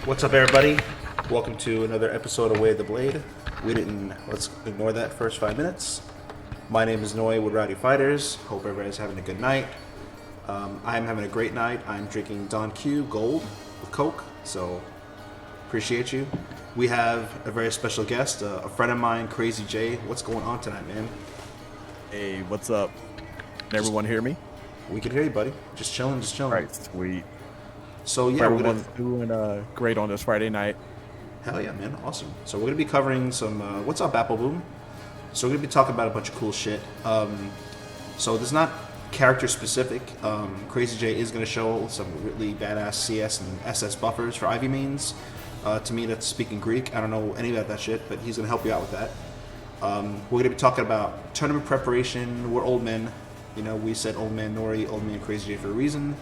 What's up, everybody? Welcome to another episode of Way of the Blade. Let's ignore that first 5 minutes. My name is Noy with Rowdy Fighters. Hope everybody's having a good night. I'm having a great night. I'm drinking Don Q Gold with Coke, so appreciate you. We have a very special guest, a friend of mine, Crazy J. What's going on tonight, man? Hey, what's up? Can everyone hear me? We can hear you, buddy. Just chilling, just chilling. Right, sweet. So yeah, Everyone's doing great on this Friday night. Hell yeah, man. Awesome. So we're going to be covering some... what's up, Apple Boom? So we're going to be talking about a bunch of cool shit. So there's not character specific. Crazy J is going to show some really badass CS and SS buffers for Ivy mains. To me, that's speaking Greek. I don't know any about that shit, but he's going to help you out with that. We're going to be talking about tournament preparation. We're old men. You know, we said old man Nori, old man Crazy J for a reason.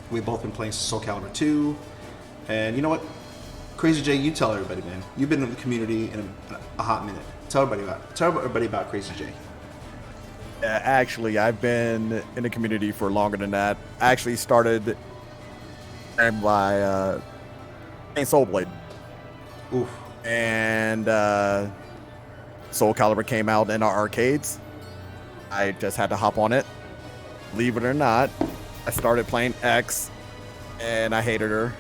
We've both been playing Soul Calibur 2. And you know what? Crazy J, you tell everybody, man. You've been in the community in a hot minute. Tell everybody about Crazy J. Actually, I've been in the community for longer than that. I actually started by Soul Blade. Oof. And Soul Calibur came out in our arcades. I just had to hop on it. Believe it or not, I started playing X, and I hated her.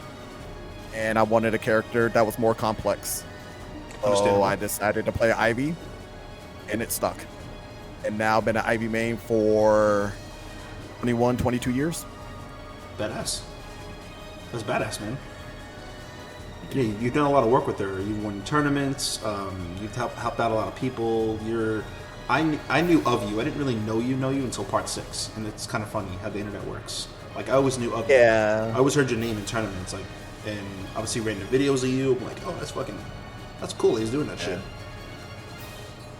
And I wanted a character that was more complex. So I decided to play Ivy, and it stuck. And now I've been an Ivy main for 21, 22 years. Badass. That's badass, man. Yeah, you've done a lot of work with her. You've won tournaments. You've helped out a lot of people. I knew of you. I didn't really know you until part 6, and it's kind of funny how the internet works. Like I always knew of you. Yeah. I always heard your name in tournaments, like, and obviously random videos of you. I'm like, oh, that's cool. He's doing that shit.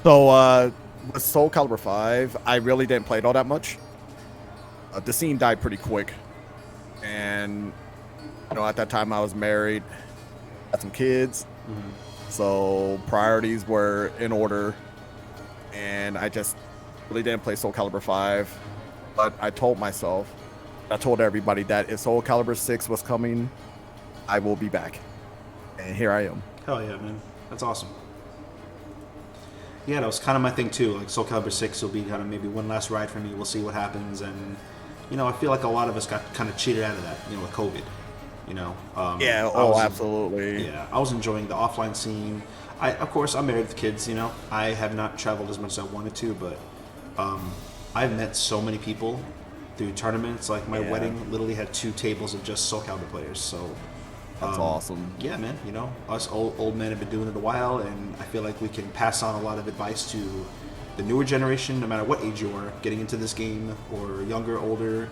So with Soul Calibur 5, I really didn't play it all that much. The scene died pretty quick, and at that time I was married, had some kids, so priorities were in order. And I just really didn't play Soul Calibur 5. But I told everybody that if Soul Calibur 6 was coming, I will be back. And here I am. Hell yeah, man. That's awesome. Yeah, that was kind of my thing too. Like Soul Calibur 6 will be kind of maybe one last ride for me. We'll see what happens. And, I feel like a lot of us got kind of cheated out of that, with COVID. Absolutely. Yeah, I was enjoying the offline scene. Of course, I'm married with kids, I have not traveled as much as I wanted to, but I've met so many people through tournaments. Like, my wedding literally had 2 tables of just Soul Calibur players, so... That's awesome. Yeah, man, us old men have been doing it a while, and I feel like we can pass on a lot of advice to the newer generation, no matter what age you are, getting into this game, or younger, older.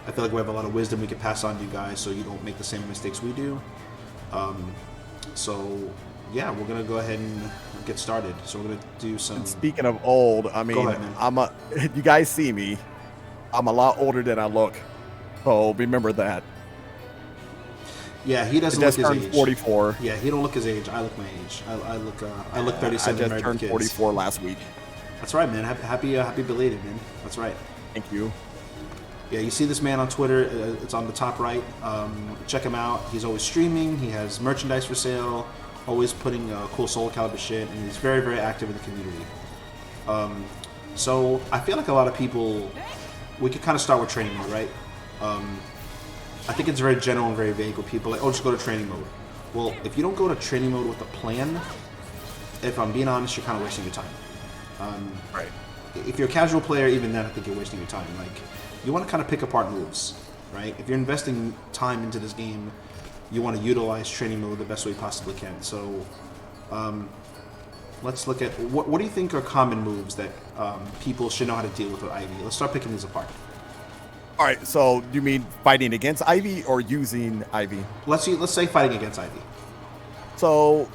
I feel like we have a lot of wisdom we can pass on to you guys so you don't make the same mistakes we do. Yeah, we're gonna go ahead and get started. So we're gonna do some. And speaking of old, I mean, go ahead, you guys see me. I'm a lot older than I look, so remember that. Yeah, he doesn't look his age. 44. Yeah, he don't look his age. I look my age. I look 37. I just turned 44 last week. That's right, man. Happy belated, man. That's right. Thank you. Yeah, you see this man on Twitter. It's on the top right. Check him out. He's always streaming. He has merchandise for sale. Always putting cool Soul Calibur shit, and he's very, very active in the community. So I feel like a lot of people, we could kind of start with training mode, right? I think it's very general and very vague with people like, oh, just go to training mode. Well, if you don't go to training mode with a plan, if I'm being honest, you're kind of wasting your time. Right. If you're a casual player, even then, I think you're wasting your time. Like, you want to kind of pick apart moves, right? If you're investing time into this game, you want to utilize training mode the best way you possibly can. So, let's look at what do you think are common moves that people should know how to deal with Ivy? Let's start picking these apart. All right. So, you mean fighting against Ivy or using Ivy? Let's say fighting against Ivy. So,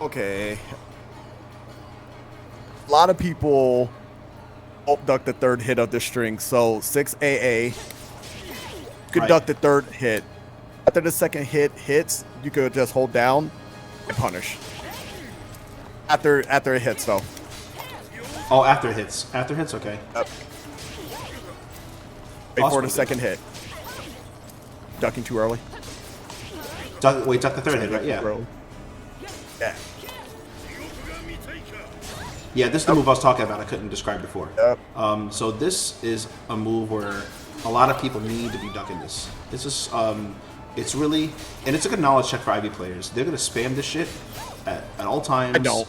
okay. A lot of people duck the third hit of the string. So 6AA could duck the third hit. After the second hit hits, you could just hold down and punish. After it hits, though. Oh, after it hits. After hits, okay. Yep. Wait for the second hit. Ducking too early. Wait, duck the third hit, right? Yeah. Yeah. Yeah, this is the move I was talking about. I couldn't describe before. Yep. So this is a move where a lot of people need to be ducking this. This is, it's really, and it's a good knowledge check for Ivy players. They're gonna spam this shit at all times. I know.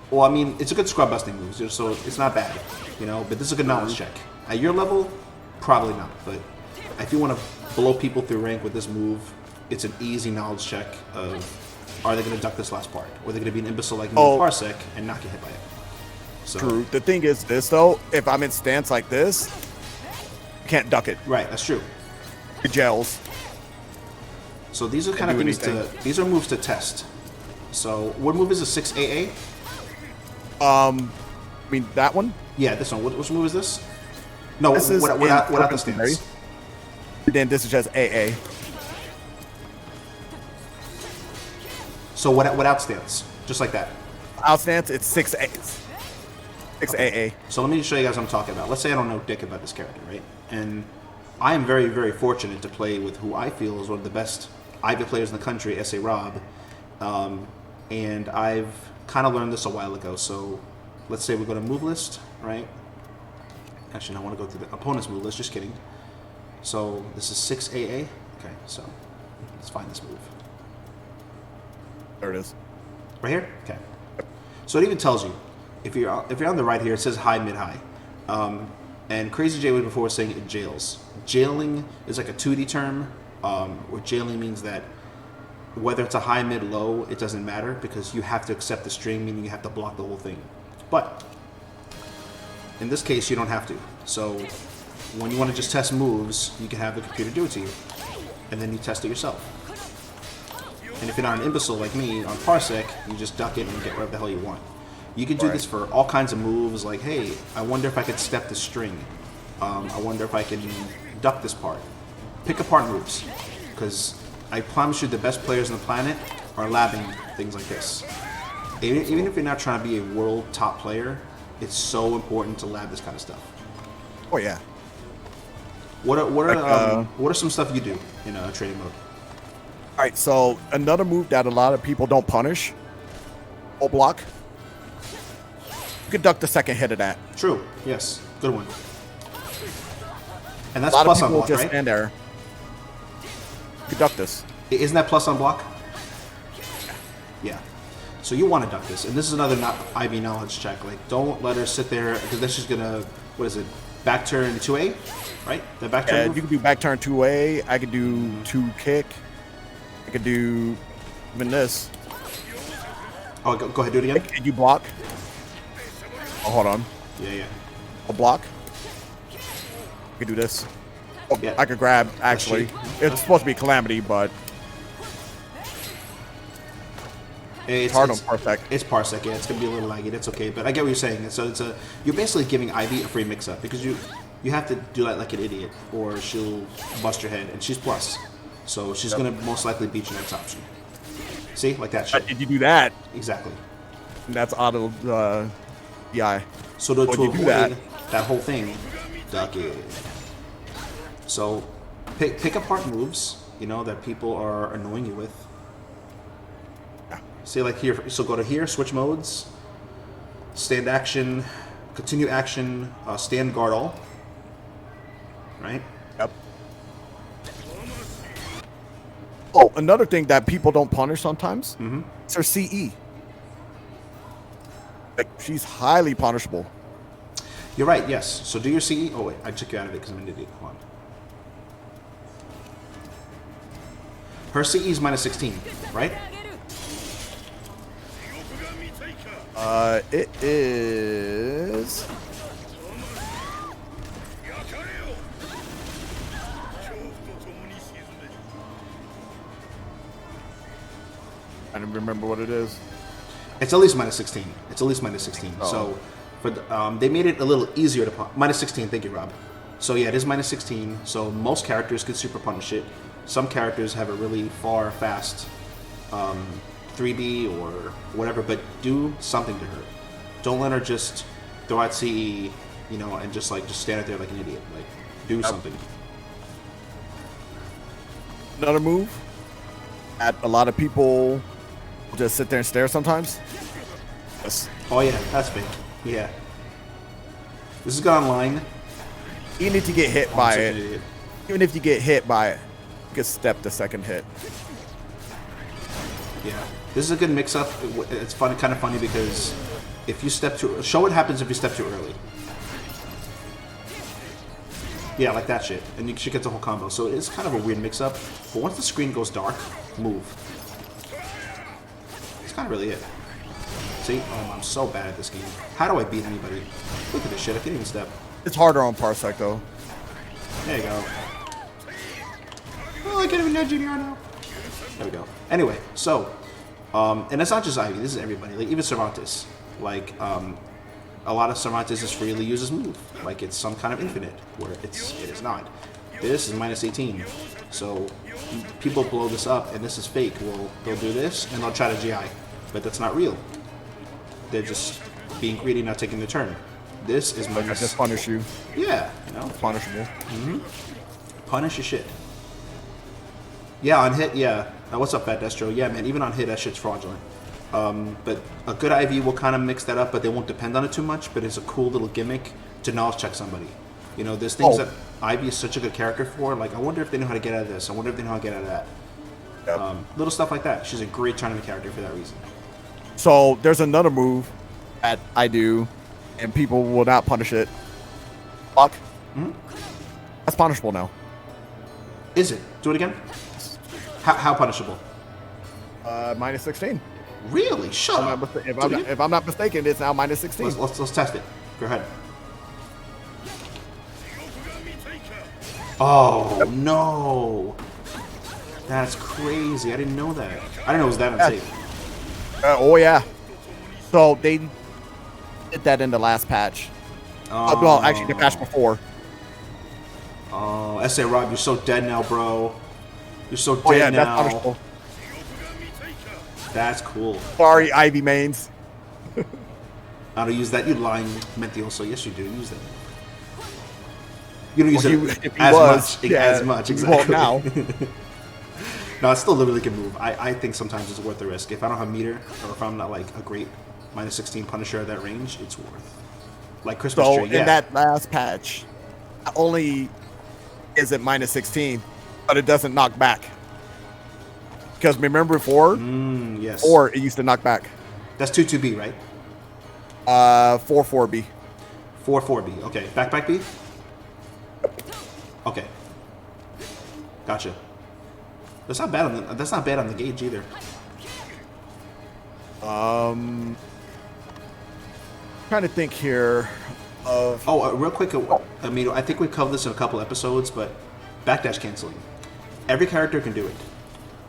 Well, I mean, it's a good scrub busting move, so it's not bad, you know. But this is a good knowledge check. At your level, probably not. But if you want to blow people through rank with this move, it's an easy knowledge check of, are they going to duck this last part? Or are they going to be an imbecile like me in Parsec and not get hit by it? So, true. The thing is this, though. If I'm in stance like this, you can't duck it. Right, that's true. It gels. So these are kind of things these are moves to test. So what move is a 6AA? I mean, that one? Yeah, this one. Which move is this? No, This is without the Purpose stance. Mary. Then this is just AA. So without stance, just like that. Out stance, it's 6A. 6AA. So let me just show you guys what I'm talking about. Let's say I don't know dick about this character, right? And I am very, very fortunate to play with who I feel is one of the best Ivy players in the country, S.A. Rob. And I've kind of learned this a while ago. So let's say we go to move list, right? Actually, no, I want to go through the opponent's move list. Just kidding. So this is 6AA. Okay, so let's find this move. There it is. Right here? Okay. So it even tells you, if you're on the right here, it says high, mid, high. And Crazy J was before saying it jails. Jailing is like a 2D term, where jailing means that whether it's a high, mid, low, it doesn't matter because you have to accept the string, meaning you have to block the whole thing. But in this case, you don't have to. So when you want to just test moves, you can have the computer do it to you, and then you test it yourself. And if you're not an imbecile like me on Parsec, you just duck it and get whatever the hell you want. You can do this for all kinds of moves, like, hey, I wonder if I could step the string. I wonder if I can duck this part. Pick apart moves, because I promise you the best players on the planet are labbing things like this. Even if you're not trying to be a world top player, it's so important to lab this kind of stuff. Oh, yeah. What are some stuff you do in trading mode? All right, so another move that a lot of people don't punish, full block. You can duck the second hit of that. True. Yes. Good one. And that's A lot of plus on people block, just right? stand there. You can duck this. Isn't that plus on block? Yeah. So you want to duck this, and this is another IB knowledge check. Like, don't let her sit there because that's just gonna, what is it? Back turn 2A, right? The back turn. Move? You can do back turn 2A. I could do 2 kick. I could do even this. Oh, go ahead, do it again. Can you block? Oh, hold on. Yeah. A block. I could do this. Oh, Yeah. I could grab, actually. It's supposed to be Calamity, but it's hard on Parsec. It's Parsec, yeah. It's going to be a little laggy. That's okay. But I get what you're saying. So you're basically giving Ivy a free mix-up because you have to do that like an idiot or she'll bust your head. And she's plus. So she's going to most likely beat your next option. See? Like that shit. Did you do that? Exactly. And that's auto DI. So to you avoid do that whole thing, duck it. So pick apart moves, that people are annoying you with. Say like here, so go to here, switch modes, stand action, continue action, stand guard all. Right? Yep. Oh, another thing that people don't punish sometimes is her CE. Like, she's highly punishable. You're right, yes. So do your CE. Oh, wait, I took you out of it because I'm an idiot. Hold on. Her CE is minus 16, right? It is. I don't remember what it is. It's at least minus 16. It's at least minus 16. Oh. So for they made it a little easier to minus 16. Thank you, Rob. So yeah, it is minus 16. So most characters could super punish it. Some characters have a really fast 3B or whatever, but do something to her. Don't let her just throw out CE, and just stand there like an idiot. Like, do something. Another move that a lot of people just sit there and stare sometimes. Yes. Oh yeah, that's big. Yeah. This is gone online. Even if you get hit I'm by such an it, idiot. even if you get hit by it, you can step the second hit. Yeah. This is a good mix-up. It's fun, kind of funny because if you step too... Show what happens if you step too early. Yeah, like that shit. And you should get the whole combo. So it's kind of a weird mix-up. But once the screen goes dark, move. That's kind of really it. See? Oh, I'm so bad at this game. How do I beat anybody? Look at this shit. I can't even step. It's harder on Parsec though. There you go. Oh, I can't even nudge you now. There we go. Anyway, so... and it's not just Ivy. This is everybody. Like, even Cervantes. Like, a lot of Cervantes is freely uses move. Like, it's some kind of infinite, where it is not. This is minus 18. So, people blow this up, and this is fake. Well, they'll do this, and they'll try to GI. But that's not real. They're just being greedy, not taking the turn. This is I minus... just punish you. Yeah, you know? Punishable. Punish your shit. Yeah, on hit, yeah. What's up, Fat Destro? Yeah, man, even on hit, that shit's fraudulent. But a good IV will kind of mix that up, but they won't depend on it too much. But it's a cool little gimmick to knowledge check somebody. You know, there's things that Ivy is such a good character for. Like, I wonder if they know how to get out of this. I wonder if they know how to get out of that. Yep. Little stuff like that. She's a great tournament character for that reason. So there's another move that I do, and people will not punish it. Fuck. That's punishable now. Is it? Do it again? How punishable? Minus 16. Really? Shut up. If I'm not mistaken, it's now minus 16. Let's test it. Go ahead. Oh, no. That's crazy. I didn't know that. I didn't know it was that unsafe. Oh, yeah. So they did that in the last patch. Well, actually, the patch before. Oh, S.A. Rob, you're so dead now, bro. You're so dead Oh, yeah, now. that's punishable. That's cool. Sorry, Ivy mains. I don't use that. You lying Menthiol, so yes, you do use that. You don't use it as much. Exactly. Now. No, it's still a really good move. I think sometimes it's worth the risk. If I don't have meter, or if I'm not like a great minus 16 Punisher at that range, it's worth. Like Christmas So tree, yeah. in that last patch, not only is it minus 16, but it doesn't knock back. Because remember before? Yes. Or it used to knock back. That's 2-2B, right? 4-4B. 4-4B. Okay. Back B? Okay. Gotcha. That's not bad on the gauge either. Trying to think here of... real quick. I mean, I think we covered this in a couple episodes, but backdash canceling. Every character can do it.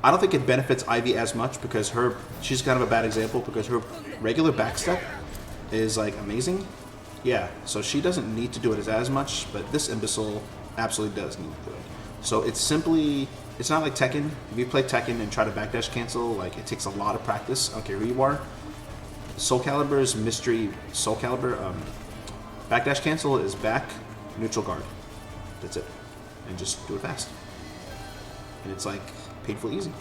I don't think it benefits Ivy as much because she's kind of a bad example because her regular backstep is like amazing. Yeah, so she doesn't need to do it as much, but this imbecile absolutely does need to do it. So it's not like Tekken. If you play Tekken and try to backdash cancel, like it takes a lot of practice. I don't care who you are. Soul Calibur's mystery Soul Calibur backdash cancel is back, neutral guard. That's it. And just do it fast. And it's like painful easy.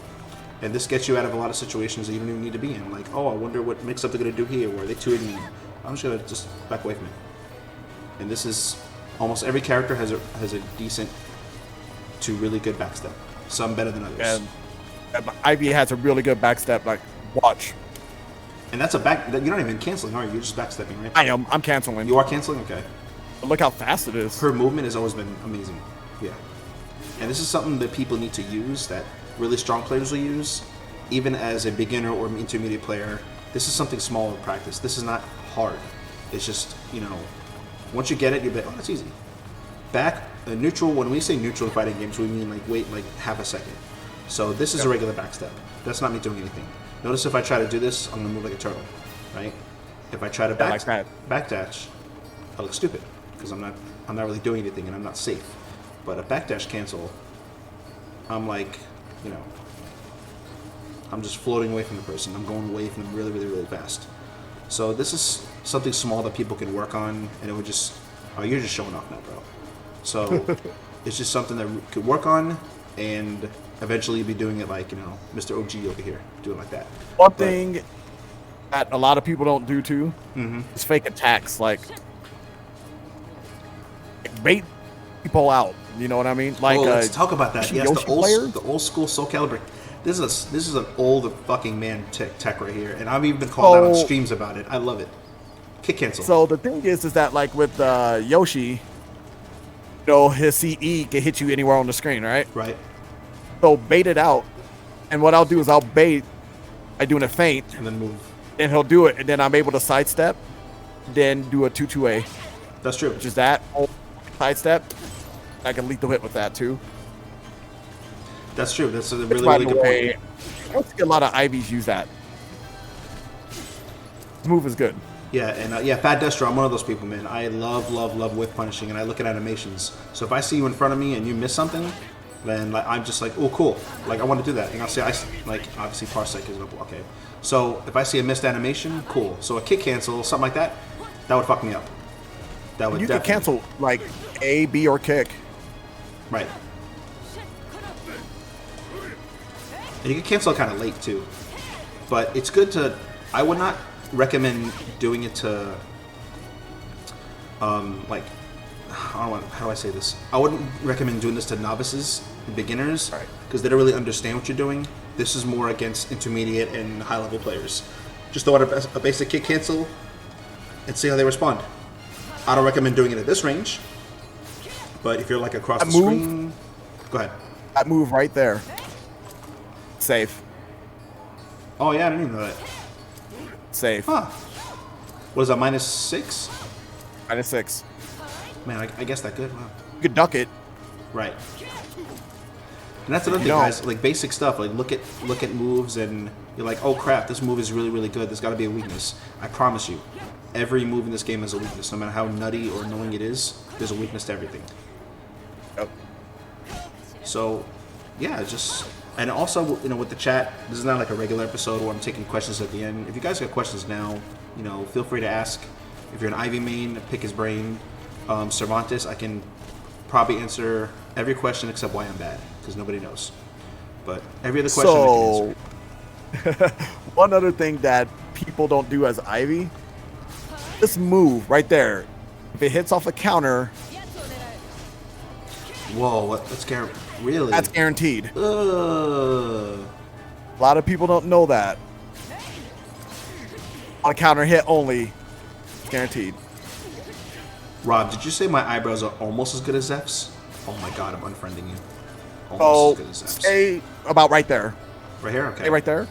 And this gets you out of a lot of situations that you don't even need to be in. Like, oh, I wonder what mix-up they're going to do here. Or are they 2-ing me? I'm just going to just back away from it. And this is... Almost every character has a decent to really good backstep. Some better than others. And Ivy has a really good backstep. Like, watch. And that's a back... You're not even canceling, are you? You're just backstepping, right? I am. I'm canceling. You are canceling? Okay. But look how fast it is. Her movement has always been amazing. Yeah. And this is something that people need to use, that really strong players will use. Even as a beginner or intermediate player, this is something small in practice. This is not hard. It's just, once you get it, you'll be, oh, that's easy. Back, neutral, when we say neutral in fighting games, we mean like wait like half a second. So this is a regular backstep. That's not me doing anything. Notice if I try to do this, I'm going to move like a turtle, right? If I try to backdash, I look stupid because I'm not really doing anything and I'm not safe. But a backdash cancel, I'm like, I'm just floating away from the person. I'm going away from them really, really, really fast. So this is something small that people can work on, and it would just, oh, you're just showing off now, bro. So it's just something that we could work on, and Eventually, you'll be doing it like, you know, Mr. OG over here, doing like that. One thing that a lot of people don't do too is fake attacks. Like bait people out. You know what I mean? Like, let's talk about that. Yes, Yoshi the old school Soul Calibur. This is an old fucking man tech right here, and I've even been called out on streams about it. I love it. Kick cancel. So the thing is that like with Yoshi, you know, his CE can hit you anywhere on the screen, right? Right. So bait it out, and what I'll do is I'll bait by doing a feint, And then move. and he'll do it, and then I'm able to sidestep, then do a 2-2A, That's true. which is that sidestep. I can lethal hit with that too. That's true. That's a Which, really, by really the good way, point. I don't see a lot of IVs use that. This move is good. Yeah, and yeah, Fat Destro, I'm one of those people, man. I love whip punishing, and I look at animations. So if I see you in front of me and you miss something, then like, I'm just like, oh, cool. Like, I want to do that. And I'll say, like, obviously, Parsec is okay. So if I see a missed animation, cool. So a kick cancel, something like that, that would fuck me up. That would You can cancel like A, B, or kick. Right. And you can cancel kind of late too, but it's good to. I would not recommend doing it to. Like, how do I say this? I wouldn't recommend doing this to novices, beginners, because they don't really understand what you're doing. This is more against intermediate and high level players. Just throw out a basic kick cancel and see how they respond. I don't recommend doing it at this range, but if you're like across the screen, go ahead. That move right there. Safe. Oh yeah, I didn't even know that. Safe. Huh. What is that, -6? -6. Man, I guess that good. Wow. You could duck it. Right. And that's another thing, guys. Like basic stuff. Like look at moves, and you're like, oh crap, this move is really good. There's got to be a weakness. I promise you, every move in this game has a weakness. No matter how nutty or annoying it is, there's a weakness to everything. Yep. So, yeah, just. And also, you know, with the chat, this is not like a regular episode where I'm taking questions at the end. If you guys got questions now, you know, feel free to ask. If you're an Ivy main, pick his brain. Cervantes, I can probably answer every question except why I'm bad, because nobody knows. But every other question I can answer. One other thing that people don't do as Ivy, this move right there, if it hits off a counter, whoa, that's guaranteed. Really? That's guaranteed. Ugh. A lot of people don't know that. On a counter hit only, it's guaranteed. Rob, did you say my eyebrows are almost as good as Zeph's? Oh my god, I'm unfriending you. Almost as good as Zeph's. Stay about right there. Right here? Okay. Stay right there.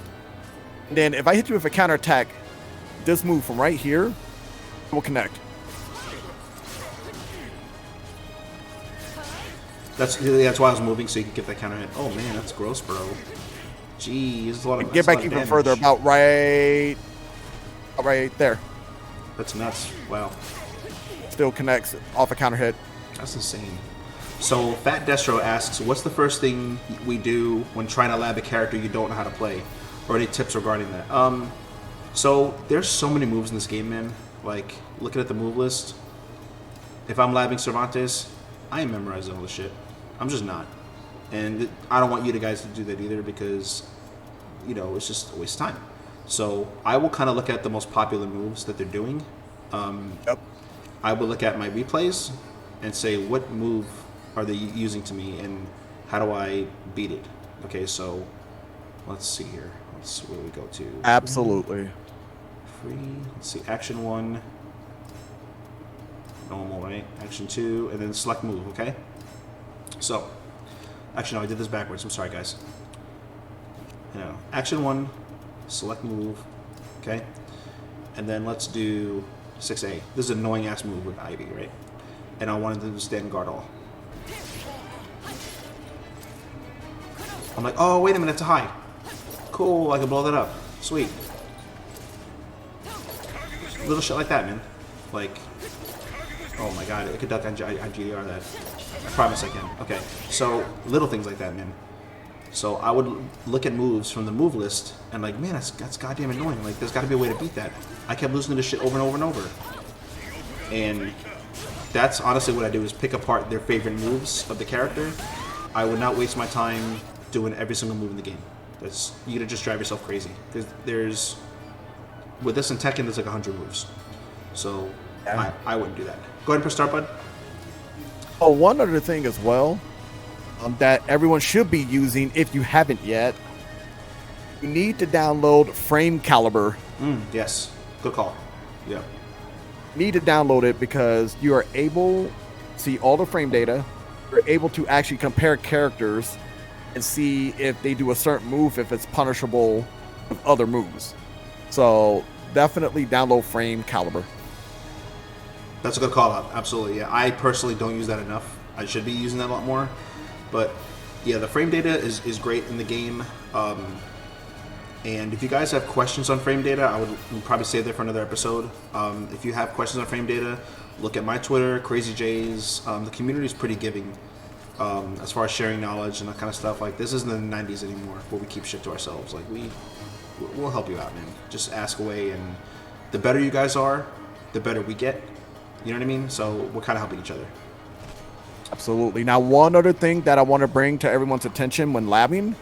And then if I hit you with a counter attack, this move from right here will connect. That's why I was moving, so you can get that counter hit. Oh man, that's gross, bro. Jeez, there's a lot of. Get back even further, about right there. That's nuts. Wow. Still connects off a counter hit. That's insane. So Fat Destro asks, what's the first thing we do when trying to lab a character you don't know how to play, or any tips regarding that? So there's so many moves in this game, man. Like looking at the move list, if I'm labbing Cervantes, I ain't memorizing all the shit. I'm just not. And I don't want you guys to do that either, because, you know, it's just a waste of time. So I will kind of look at the most popular moves that they're doing. Yep. I will look at my replays and say, what move are they using to me, and how do I beat it? Okay, so let's see here. Where do we go to? Absolutely. Free. Let's see. Action 1. Normal, right? Action 2, and then select move, okay? So, actually, no, I did this backwards. I'm sorry, guys. You know, action 1, select move, okay? And then let's do 6A. This is an annoying-ass move with Ivy, right? And I wanted to stand guard all. I'm like, oh, wait a minute, it's a high. Cool, I can blow that up. Sweet. Little shit like that, man. Like, oh my god, I could duck on GDR that. I promise I can. Okay, so little things like that, man. So I would look at moves from the move list and like, man, that's goddamn annoying. Like, there's got to be a way to beat that. I kept losing to this shit over and over and over. And that's honestly what I do, is pick apart their favorite moves of the character. I would not waste my time doing every single move in the game. That's you're gonna just drive yourself crazy because there's with this in Tekken there's like 100 moves, so Yeah. I wouldn't do that. Go ahead and press start, bud. Oh, one other thing as well that everyone should be using if you haven't yet, you need to download Frame Calibur. Yes, good call. Yeah. Need to download it because you are able to see all the frame data. You're able to actually compare characters and see if they do a certain move, if it's punishable with other moves. So definitely download Frame Calibur. That's a good call out. Absolutely. Yeah. I personally don't use that enough. I should be using that a lot more. But yeah, the frame data is great in the game. And if you guys have questions on frame data, I would probably save that for another episode. If you have questions on frame data, look at my Twitter, Crazy J's. The community is pretty giving as far as sharing knowledge and that kind of stuff. Like this isn't the 90s anymore where we keep shit to ourselves. Like we'll help you out, man. Just ask away, and the better you guys are, the better we get. You know what I mean? So we're kind of helping each other. Absolutely. Now, one other thing that I want to bring to everyone's attention when labbing,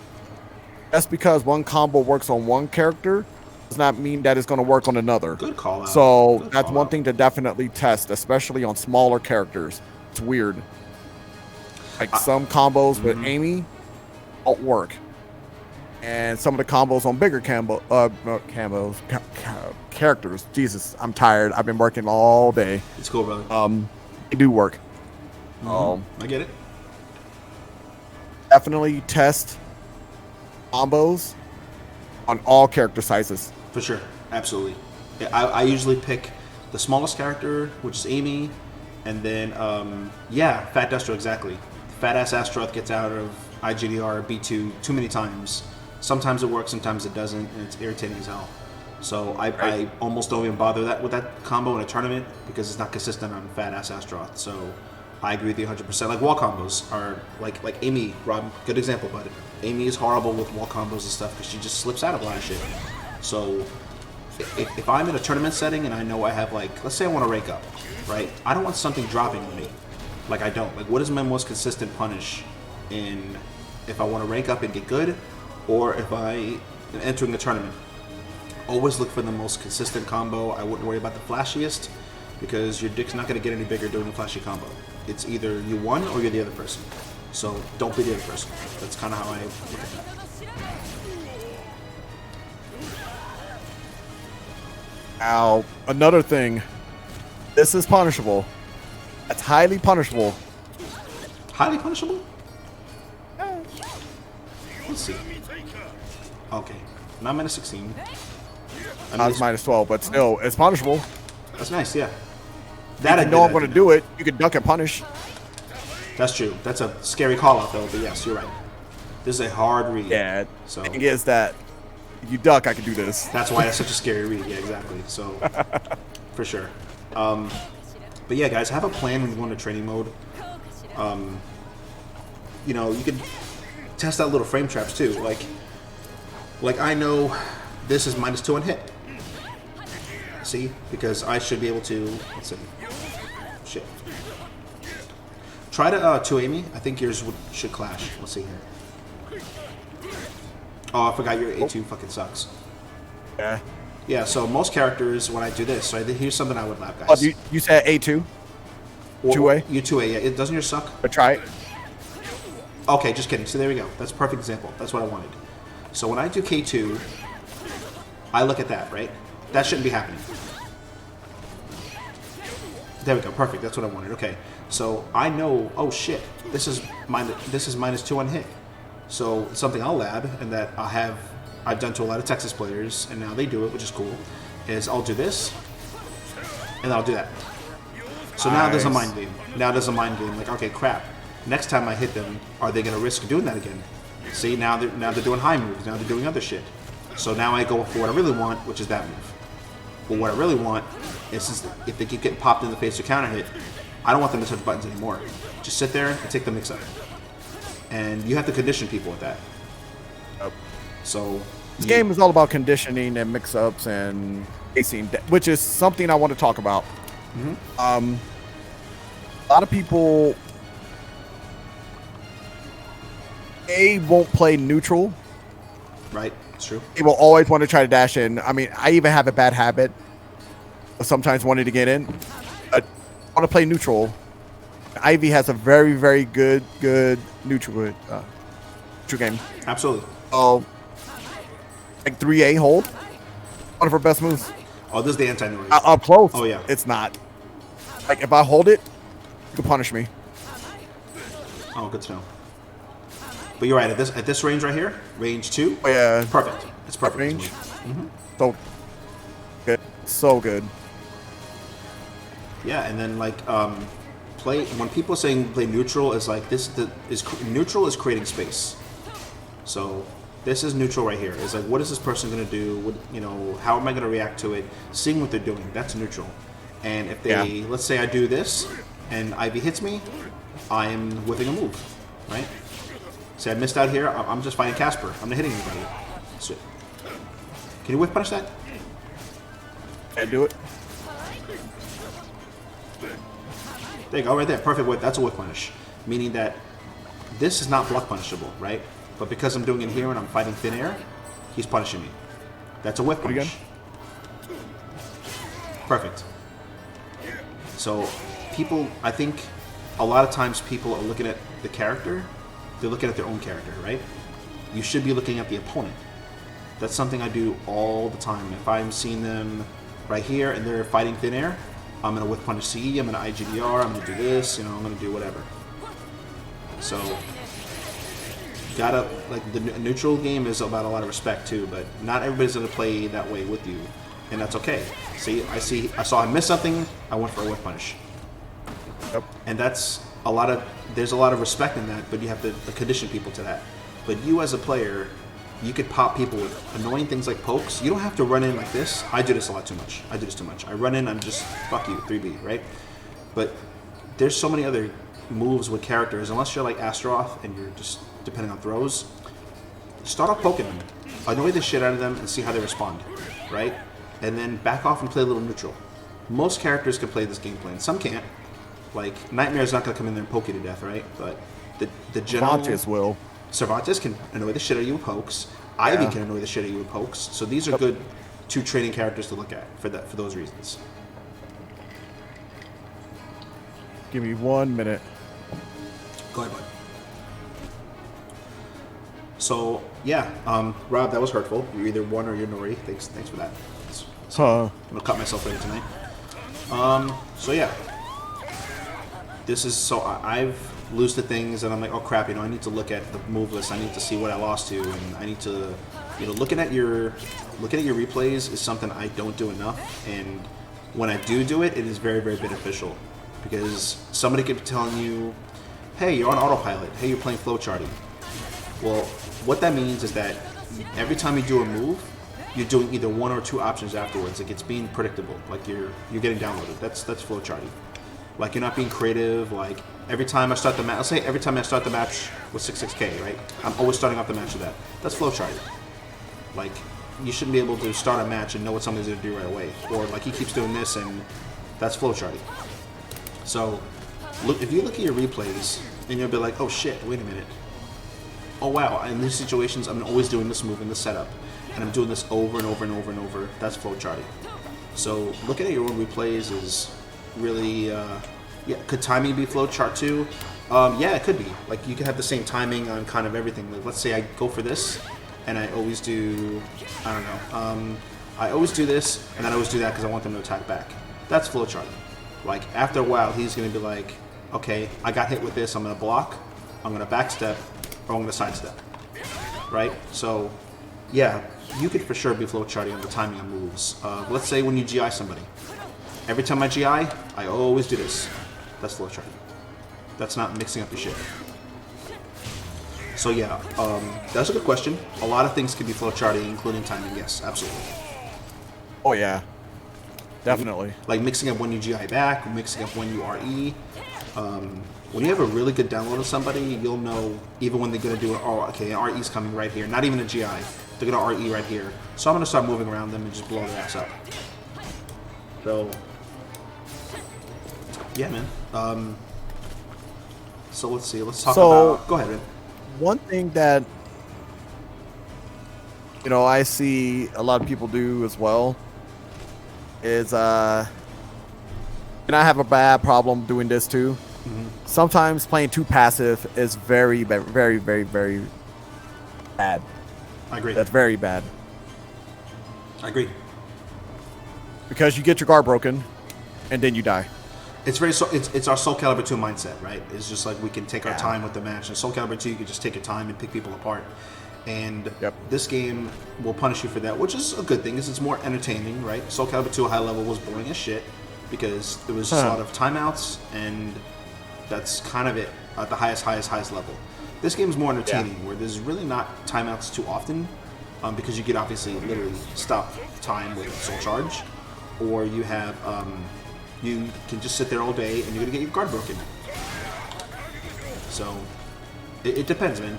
that's because one combo works on one character does not mean that it's going to work on another. Good call out. So Good that's call one out. thing to definitely test, especially on smaller characters. It's weird. Like some combos with Amy won't work. And some of the combos on bigger characters. Jesus, I'm tired. I've been working all day. It's cool, brother. They do work. I get it. Definitely test combos on all character sizes. For sure. Absolutely. Yeah, I usually pick the smallest character, which is Amy, and then, Fat Destro, exactly. Fat ass Astaroth gets out of IGDR B2 too many times. Sometimes it works, sometimes it doesn't, and it's irritating as hell. So I almost don't even bother with that combo in a tournament because it's not consistent on Fat ass Astaroth. So I agree with you 100%. Like wall combos are like Amy, Rob, good example, but Amy is horrible with wall combos and stuff because she just slips out of a lot of shit. So if I'm in a tournament setting and I know I have let's say I want to rank up, right? I don't want something dropping on me. Like I don't. Like what is my most consistent punish in if I want to rank up and get good, or if I am entering a tournament? Always look for the most consistent combo. I wouldn't worry about the flashiest because your dick's not going to get any bigger doing a flashy combo. It's either you won or you're the other person. So don't be the other person. That's kind of how I look at that. Now, another thing. This is punishable. That's highly punishable. Highly punishable? Let's see. Okay. Not minus 16. It's minus 12, but still, it's punishable. That's nice, yeah. That I know I'm going to do it. You can duck and punish. That's true. That's a scary call out, though, but yes, you're right. This is a hard read. Yeah. So the thing is that if you duck, I can do this. that's why it's such a scary read. Yeah, exactly. So, for sure. But yeah, guys, have a plan when you go into training mode. You could test out little frame traps too. Like I know this is -2 on hit. See, because I should be able to. Let's see. Shit. Try to 2 Amy. I think yours should clash. Let's see here. Oh, I forgot your A2 fucking sucks. Yeah. Yeah, so most characters, when I do this, so here's something I would lap, Oh, guys. you said A2? Well, 2A? You 2A, yeah. Doesn't yours suck? But try it. Okay, just kidding. So there we go. That's a perfect example. That's what I wanted. So when I do K2, I look at that, right? That shouldn't be happening. There we go. Perfect. That's what I wanted. Okay. So I know, oh shit, this is -2 on hit. So something I'll lab and that I've done to a lot of Texas players, and now they do it, which is cool, is I'll do this, and I'll do that. So now there's a mind game. Like, okay, crap. Next time I hit them, are they going to risk doing that again? See, now they're doing high moves. Now they're doing other shit. So now I go for what I really want, which is that move. But what I really want is if they keep getting popped in the face or counter hit, I don't want them to touch buttons anymore. Just sit there and take the mix up. And you have to condition people with that. Yep. So This game is all about conditioning and mix-ups and pacing, which is something I want to talk about. A lot of people they won't play neutral. Right, it's true. They will always want to try to dash in. I mean, I even have a bad habit of sometimes wanting to get in. I want to play neutral. Ivy has a very, very good neutral game. Absolutely. Oh, like 3A hold. One of her best moves. Oh, this is the anti-Nori. Up close. Oh, yeah. It's not. Like, if I hold it, you can punish me. Oh, good to know. But you're right. At this range right here, range 2. Oh, yeah. Perfect. It's perfect. Range. So good. So good. Yeah, and then like play when people are saying play neutral is like neutral is creating space. So this is neutral right here. It's like, what is this person gonna do? What, you know, how am I gonna react to it? Seeing what they're doing. That's neutral. And if they let's say I do this and Ivy hits me, I am whipping a move, right? Say I missed out here. I'm just fighting Casper. I'm not hitting anybody. So, can you whip punish that? Can't do it. There you go, right there. Perfect whip. That's a whip punish. Meaning that this is not block punishable, right? But because I'm doing it here and I'm fighting thin air, he's punishing me. That's a whip punish. Perfect. So people, I think a lot of times people are looking at the character, they're looking at their own character, right? You should be looking at the opponent. That's something I do all the time. If I'm seeing them right here and they're fighting thin air, I'm going to whip punish CE, I'm going to IGDR, I'm going to do this, you know, I'm going to do whatever. So, gotta, like, the neutral game is about a lot of respect too, but not everybody's going to play that way with you, and that's okay. See, I saw him miss something, I went for a whip punish. Yep. And there's a lot of respect in that, but you have to condition people to that. But you as a player, you could pop people with annoying things like pokes. You don't have to run in like this. I do this a lot too much. I do this too much. I run in, I'm just, fuck you, 3B, right? But there's so many other moves with characters, unless you're like Astaroth and you're just depending on throws, start off poking them. Annoy the shit out of them and see how they respond, right? And then back off and play a little neutral. Most characters can play this game plan. Some can't. Like, Nightmare's not going to come in there and poke you to death, right? But the general... Cervantes will. Cervantes can annoy the shit out of you with pokes. Ivy can annoy the shit out of you with pokes. So these are good 2 training characters to look at for those reasons. Give me 1 minute. Go ahead, bud. So yeah, Rob, that was hurtful. You're either one or you're Nori. Thanks for that. I'm gonna cut myself later tonight. So yeah, this is so I've lose to things and I'm like, oh crap, you know, I need to look at the move list. I need to see what I lost to, and I need to, you know, looking at your replays is something I don't do enough. And when I do it, it is very, very beneficial, because somebody could be telling you, hey, you're on autopilot. Hey, you're playing flowcharting. Well, what that means is that every time you do a move, you're doing either 1 or 2 options afterwards. Like, it's being predictable. Like you're getting downloaded. That's flowcharting. Like, you're not being creative. Like, every time I start the match, let's say every time I start the match with 6-6K, right? I'm always starting off the match with that. That's flowcharting. Like, you shouldn't be able to start a match and know what somebody's going to do right away. Or, like, he keeps doing this, and that's flowcharting. So, look, if you look at your replays, and you'll be like, oh shit, wait a minute. Oh wow, in these situations, I'm always doing this move in this setup. And I'm doing this over and over and over and over. That's flowcharting. So, looking at your own replays is really, yeah, could timing be flowchart too? Yeah, it could be. Like, you could have the same timing on kind of everything. Like, let's say I go for this, and I always do, I don't know, I always do this, and then I always do that because I want them to attack back. That's flowcharting. Like, after a while, he's going to be like, okay, I got hit with this, I'm going to block, I'm going to backstep, or I'm going to sidestep. Right? So, yeah, you could for sure be flowcharting on the timing of moves. Let's say when you GI somebody. Every time I GI, I always do this. That's flowcharting. That's not mixing up your shit. So yeah, that's a good question. A lot of things can be flowcharting, including timing. Yes, absolutely. Oh yeah, definitely. Like mixing up when you GI back, mixing up when you RE. When you have a really good download of somebody, you'll know even when they're gonna do it. Oh, okay, an RE's coming right here. Not even a GI. They're gonna RE right here. So I'm gonna start moving around them and just blow their ass up. So. Yeah, man. So let's see. Let's talk about. Go ahead, man. one thing that I see a lot of people do as well is and I have a bad problem doing this too. Sometimes playing too passive is very, very, very, very bad. I agree. That's very bad. I agree. Because you get your guard broken, and then you die. It's our Soul Calibur 2 mindset, right? It's just like we can take our time with the match. In Soul Calibur 2, you can just take your time and pick people apart. And this game will punish you for that, which is a good thing, because it's more entertaining, right? Soul Calibur 2 high level was boring as shit, because there was just a lot of timeouts, and that's kind of it at the highest level. This game is more entertaining, where there's really not timeouts too often, because you could obviously literally stop time with Soul Charge, or you have you can just sit there all day and you're gonna get your guard broken. So it depends, man.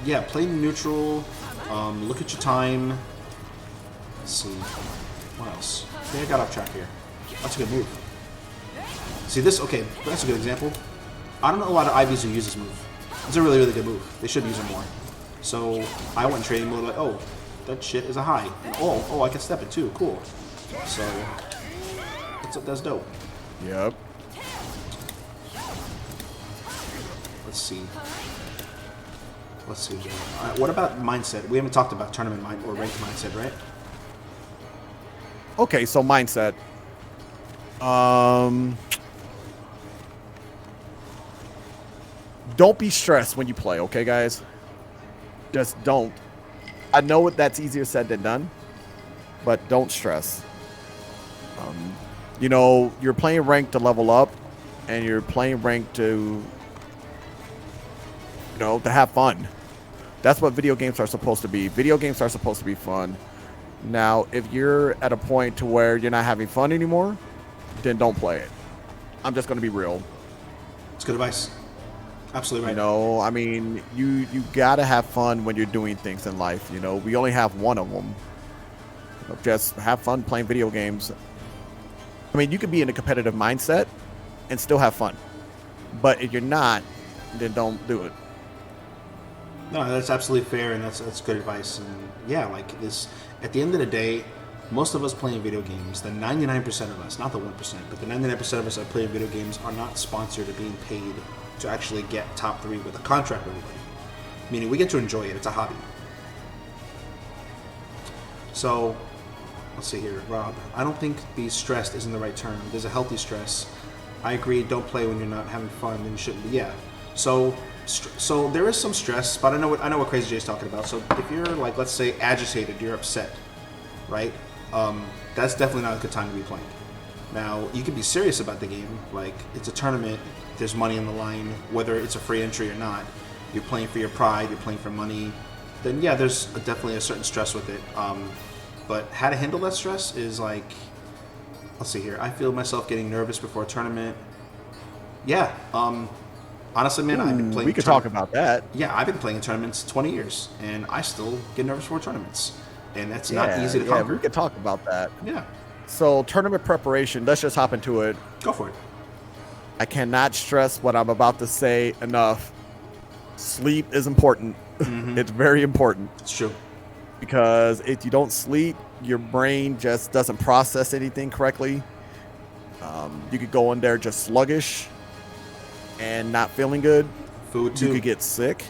Yeah, play neutral. Look at your time. Let's see. What else? I think I got off track here. That's a good move. See this? Okay, that's a good example. I don't know a lot of IVs who use this move. It's a really, really good move. They should use it more. So I went in training mode like, oh, that shit is a high. And oh, I can step it too. Cool. So that's dope. Yep. Let's see. What about mindset? We haven't talked about tournament mind or ranked mindset, right? Okay, so mindset. Don't be stressed when you play, okay, guys? Just don't. I know that's easier said than done, but don't stress. You're playing ranked to level up, and you're playing ranked to have fun. That's what video games are supposed to be. Video games are supposed to be fun. Now, if you're at a point to where you're not having fun anymore, then don't play it. I'm just going to be real. It's good advice. Absolutely right. I mean, you got to have fun when you're doing things in life. We only have one of them. Just have fun playing video games. I mean, you can be in a competitive mindset and still have fun. But if you're not, then don't do it. No, that's absolutely fair, and that's good advice. And yeah, like this, at the end of the day, most of us playing video games, the 99% of us, not the 1%, but the 99% of us that play video games are not sponsored or being paid to actually get top 3 with a contract with everybody. Meaning we get to enjoy it. It's a hobby. So, let's see here, Rob. I don't think be stressed isn't the right term. There's a healthy stress. I agree. Don't play when you're not having fun. Then you shouldn't be. Yeah. So there is some stress, but I know what Crazy J is talking about. So if you're like, let's say, agitated, you're upset, right? That's definitely not a good time to be playing. Now you can be serious about the game. Like it's a tournament. There's money on the line, whether it's a free entry or not. You're playing for your pride. You're playing for money. Then yeah, there's definitely a certain stress with it. But how to handle that stress is like, let's see here. I feel myself getting nervous before a tournament. Yeah. Honestly, man, I've been playing. We could talk about that. Yeah, I've been playing tournaments 20 years, and I still get nervous for tournaments, and that's not easy to conquer. We could talk about that. Yeah. So tournament preparation. Let's just hop into it. Go for it. I cannot stress what I'm about to say enough. Sleep is important. Mm-hmm. It's very important. It's true. Because if you don't sleep, your brain just doesn't process anything correctly. You could go in there just sluggish and not feeling good. Food too. You could get sick.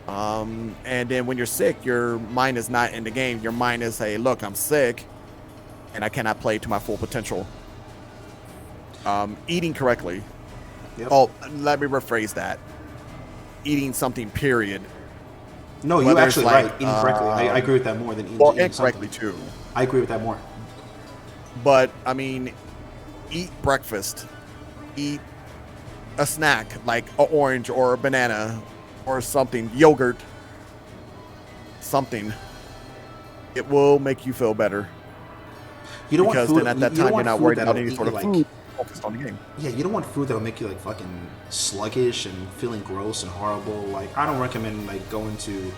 And then when you're sick, your mind is not in the game. Your mind is, hey, look, I'm sick, and I cannot play to my full potential. Eating correctly. Yep. Oh, let me rephrase that. Eating something, period. No, you're actually right. Eating correctly. I agree with that more than eating, eating incorrectly too. I agree with that more. But, I mean, eat breakfast. Eat a snack like an orange or a banana or something, yogurt, something. It will make you feel better. You don't because want food, then at that time you're not worried about any sort of food. Focused on the game. Yeah, you don't want food that'll make you like fucking sluggish and feeling gross and horrible. Like I don't recommend like going to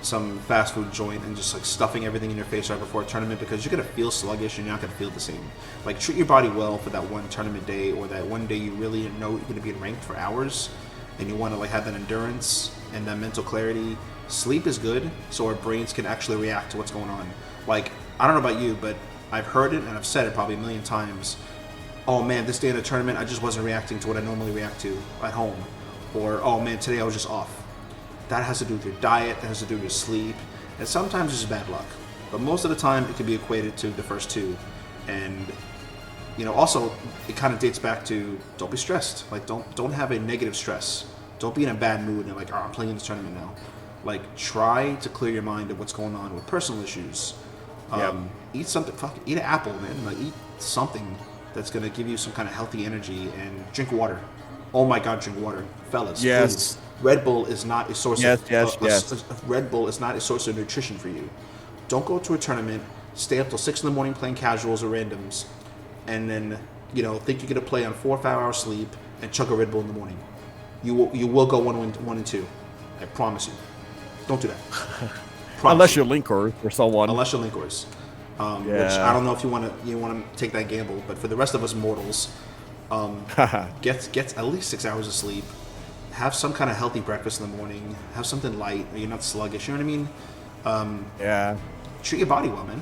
some fast food joint and just like stuffing everything in your face right before a tournament because you're gonna feel sluggish and you're not gonna feel the same. Like treat your body well for that one tournament day or that one day you really know you're gonna be ranked for hours, and you want to like have that endurance and that mental clarity, sleep is good so our brains can actually react to what's going on. Like, I don't know about you, but I've heard it and I've said it probably a million times. Oh man, this day in the tournament, I just wasn't reacting to what I normally react to at home. Or, oh man, today I was just off. That has to do with your diet, that has to do with your sleep, and sometimes it's just bad luck. But most of the time, it can be equated to the first two. And, you know, also, it kind of dates back to don't be stressed. Like, don't have a negative stress. Don't be in a bad mood and like, oh, I'm playing in this tournament now. Like, try to clear your mind of what's going on with personal issues. Eat something, eat an apple, man. Like, eat something that's going to give you some kind of healthy energy, and drink water. Oh my God, drink water. Fellas, Yes. please. Red Bull is not a source Yes. Red Bull is not a source of nutrition for you. Don't go to a tournament, stay up till 6 in the morning playing casuals or randoms, and then, you know, think you're going to play on 4 or 5 hours sleep and chug a Red Bull in the morning. You will go 1 and 2. I promise you. Don't do that. Unless you're Linkor or someone. Unless you're Linkors. Which I don't know if you want to take that gamble, but for the rest of us mortals, get at least 6 hours of sleep. Have some kind of healthy breakfast in the morning. Have something light. You're not sluggish. You know what I mean? Yeah. Treat your body well, man.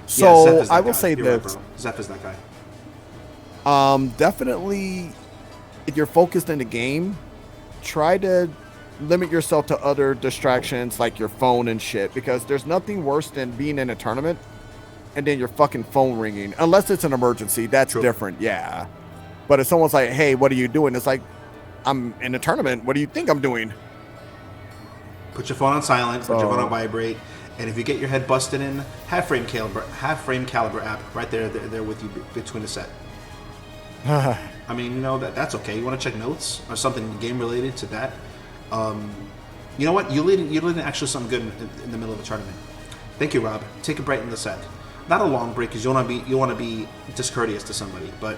So Zeph is that I will guy. say You're this. right, bro. Zeph is that guy. Definitely, if you're focused in the game, try to limit yourself to other distractions like your phone and shit, because there's nothing worse than being in a tournament and then your fucking phone ringing. Unless it's an emergency, that's True. different, yeah. But if someone's like, hey, what are you doing? It's like, I'm in a tournament. What do you think I'm doing? Put your phone on silent. Put your phone on vibrate. And if you get your head busted in, have Frame Calibur app right there with you between the set. I mean, you know, that's okay. You want to check notes or something game related to that? You know what? You're leading actually something good in the middle of a tournament. Thank you, Rob. Take a break in the set. Not a long break, because you want to be discourteous to somebody, but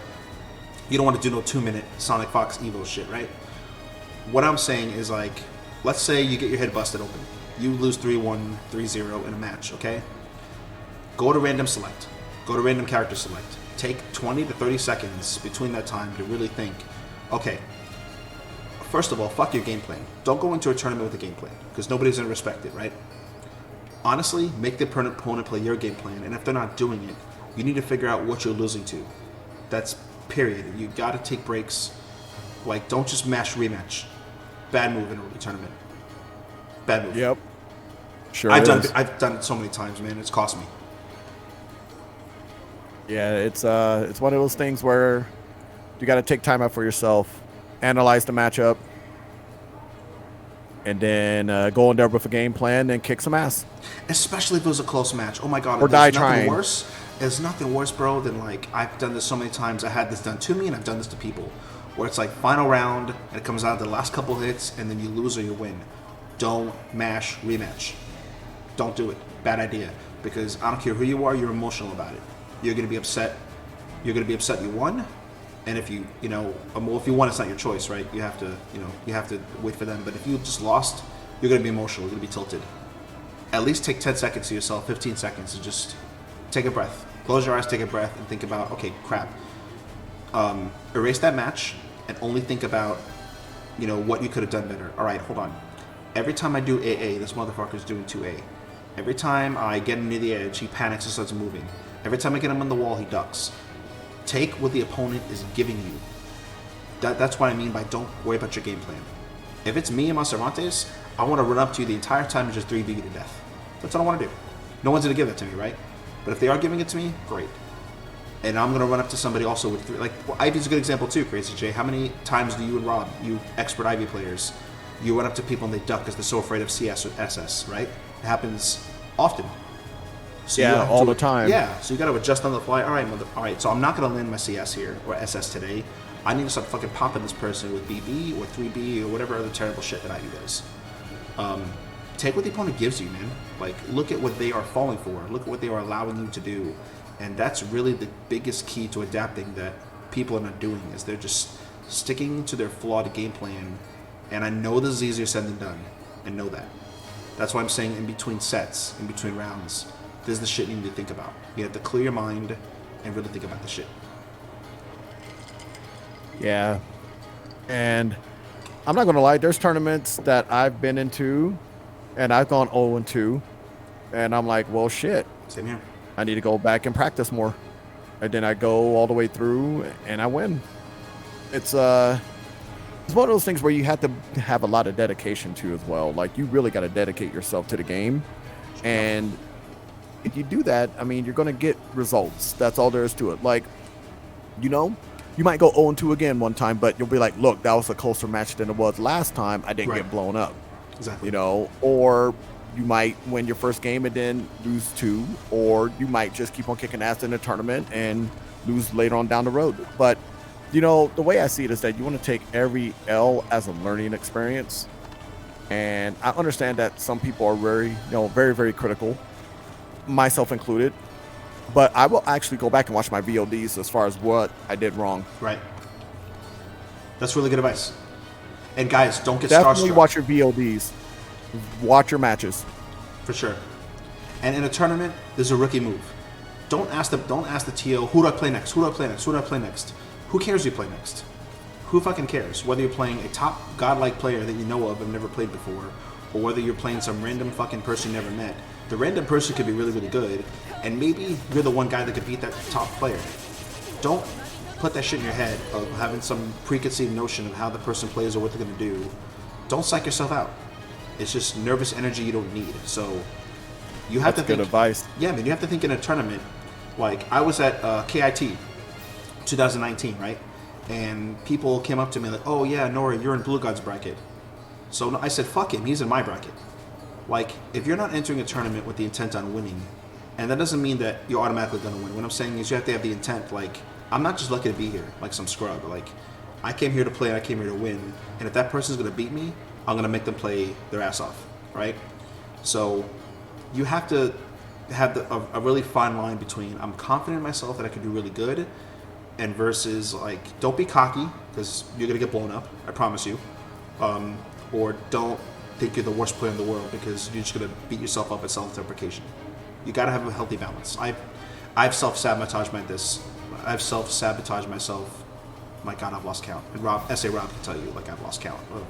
you don't want to do no 2-minute Sonic Fox Evo shit, right? What I'm saying is, like, let's say you get your head busted open. You lose 3-1, 3-0 in a match, okay? Go to random select. Go to random character select. Take 20 to 30 seconds between that time to really think, okay, first of all, fuck your game plan. Don't go into a tournament with a game plan, because nobody's going to respect it, right? Honestly, make the opponent play your game plan, and if they're not doing it, you need to figure out what you're losing to. That's period. You got to take breaks. Like, don't just mash rematch. Bad move in a tournament. Bad move. Yep. Sure. I've done it so many times, man. It's cost me. Yeah, it's one of those things where you got to take time out for yourself, analyze the matchup, and then go in there with a game plan and kick some ass. Especially if it was a close match. Oh my God. Or die trying. There's nothing worse, bro, than, like, I've done this so many times. I had this done to me, and I've done this to people, where it's like final round, and it comes out to the last couple hits, and then you lose or you win. Don't mash rematch. Don't do it. Bad idea. Because I don't care who you are, you're emotional about it. You're going to be upset. You're going to be upset you won. And if you won, it's not your choice, right? You have to wait for them. But if you just lost, you're going to be emotional. You're going to be tilted. At least take 10 seconds to yourself, 15 seconds, and just take a breath. Close your eyes, take a breath, and think about, okay, crap. Erase that match and only think about, what you could have done better. All right, hold on. Every time I do AA, this motherfucker's doing 2A. Every time I get him near the edge, he panics and starts moving. Every time I get him on the wall, he ducks. Take what the opponent is giving you. That's what I mean by don't worry about your game plan. If it's me and my Cervantes, I want to run up to you the entire time and just 3B you to death. That's what I want to do. No one's going to give that to me, right? But if they are giving it to me, great. And I'm going to run up to somebody also with 3. Ivy's a good example too, Crazy J. How many times do you and Rob, you expert Ivy players, you run up to people and they duck because they're so afraid of CS or SS, right? It happens often. So yeah, all the time. Yeah, so you got to adjust on the fly. All right, so I'm not going to land my CS here or SS today. I need to start fucking popping this person with BB or 3B or whatever other terrible shit that Ivy does. Take what the opponent gives you, man. Like, look at what they are falling for. Look at what they are allowing you to do. And that's really the biggest key to adapting that people are not doing, is they're just sticking to their flawed game plan. And I know this is easier said than done. I know that. That's why I'm saying in between sets, in between rounds, this is the shit you need to think about. You have to clear your mind and really think about the shit. Yeah. And I'm not gonna lie. There's tournaments that I've been into, and I've gone 0-2, and I'm like, well, shit. Same here. I need to go back and practice more, and then I go all the way through, and I win. It's one of those things where you have to have a lot of dedication to as well. Like, you really got to dedicate yourself to the game, and if you do that, I mean, you're gonna get results. That's all there is to it. Like, you know, you might go 0-2 again one time, but you'll be like, look, that was a closer match than it was last time. I didn't get blown up. Exactly. You know, or you might win your first game and then lose 2, or you might just keep on kicking ass in the tournament and lose later on down the road. But, you know, the way I see it is that you want to take every L as a learning experience. And I understand that some people are very, very, very critical, myself included. But I will actually go back and watch my VODs as far as what I did wrong. Right. That's really good advice. And guys, don't get Definitely starstruck. watch your VODs. Watch your matches. For sure. And in a tournament, there's a rookie move. Don't ask the TO, who do I play next? Who do I play next? Who do I play next? Who cares who you play next? Who fucking cares? Whether you're playing a top godlike player that you know of and never played before, or whether you're playing some random fucking person you never met. The random person could be really, really good, and maybe you're the one guy that could beat that top player. Don't put that shit in your head of having some preconceived notion of how the person plays or what they're going to do. Don't psych yourself out. It's just nervous energy you don't need. So you have to think. Good advice. Yeah, man, you have to think in a tournament. Like, I was at KIT 2019, right? And people came up to me like, oh yeah, Nora, you're in Blue God's bracket. So I said, fuck him, he's in my bracket. Like, if you're not entering a tournament with the intent on winning, and that doesn't mean that you're automatically going to win. What I'm saying is you have to have the intent. Like, I'm not just lucky to be here, like some scrub. Like, I came here to play and I came here to win. And if that person's going to beat me, I'm going to make them play their ass off, right? So you have to have a really fine line between I'm confident in myself that I can do really good, and versus, like, don't be cocky because you're going to get blown up, I promise you. Or don't think you're the worst player in the world because you're just going to beat yourself up at self-deprecation. You got to have a healthy balance. I've self-sabotaged myself. My God, I've lost count. And Rob can tell you, like, I've lost count of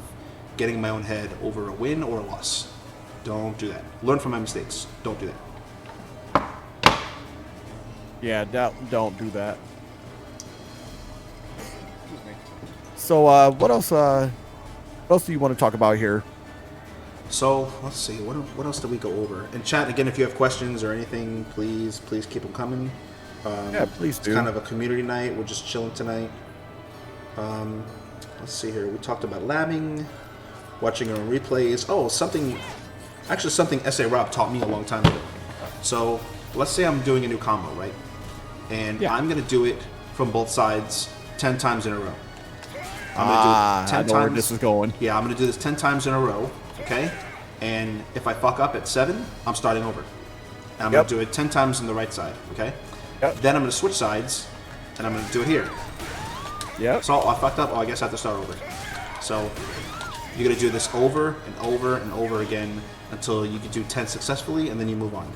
getting in my own head over a win or a loss. Don't do that. Learn from my mistakes. Don't do that. Yeah, don't do that. So, what else do you want to talk about here? So let's see. What else did we go over? And chat again. If you have questions or anything, please keep them coming. Yeah, please do. It's kind of a community night. We're just chilling tonight. Let's see here. We talked about labbing, watching our own replays. Oh, something SA Rob taught me a long time ago. So let's say I'm doing a new combo, right? And I'm gonna do it from both sides 10 times in a row. I'm gonna do 10 I know times. where this is going. Yeah, I'm gonna do this 10 times in a row. Okay, and if I fuck up at 7, I'm starting over. And I'm gonna do it 10 times on the right side. Okay. Yep. Then I'm gonna switch sides, and I'm gonna do it here. Yep. So I fucked up. Oh, I guess I have to start over. So you're gonna do this over and over and over again until you can do 10 successfully, and then you move on.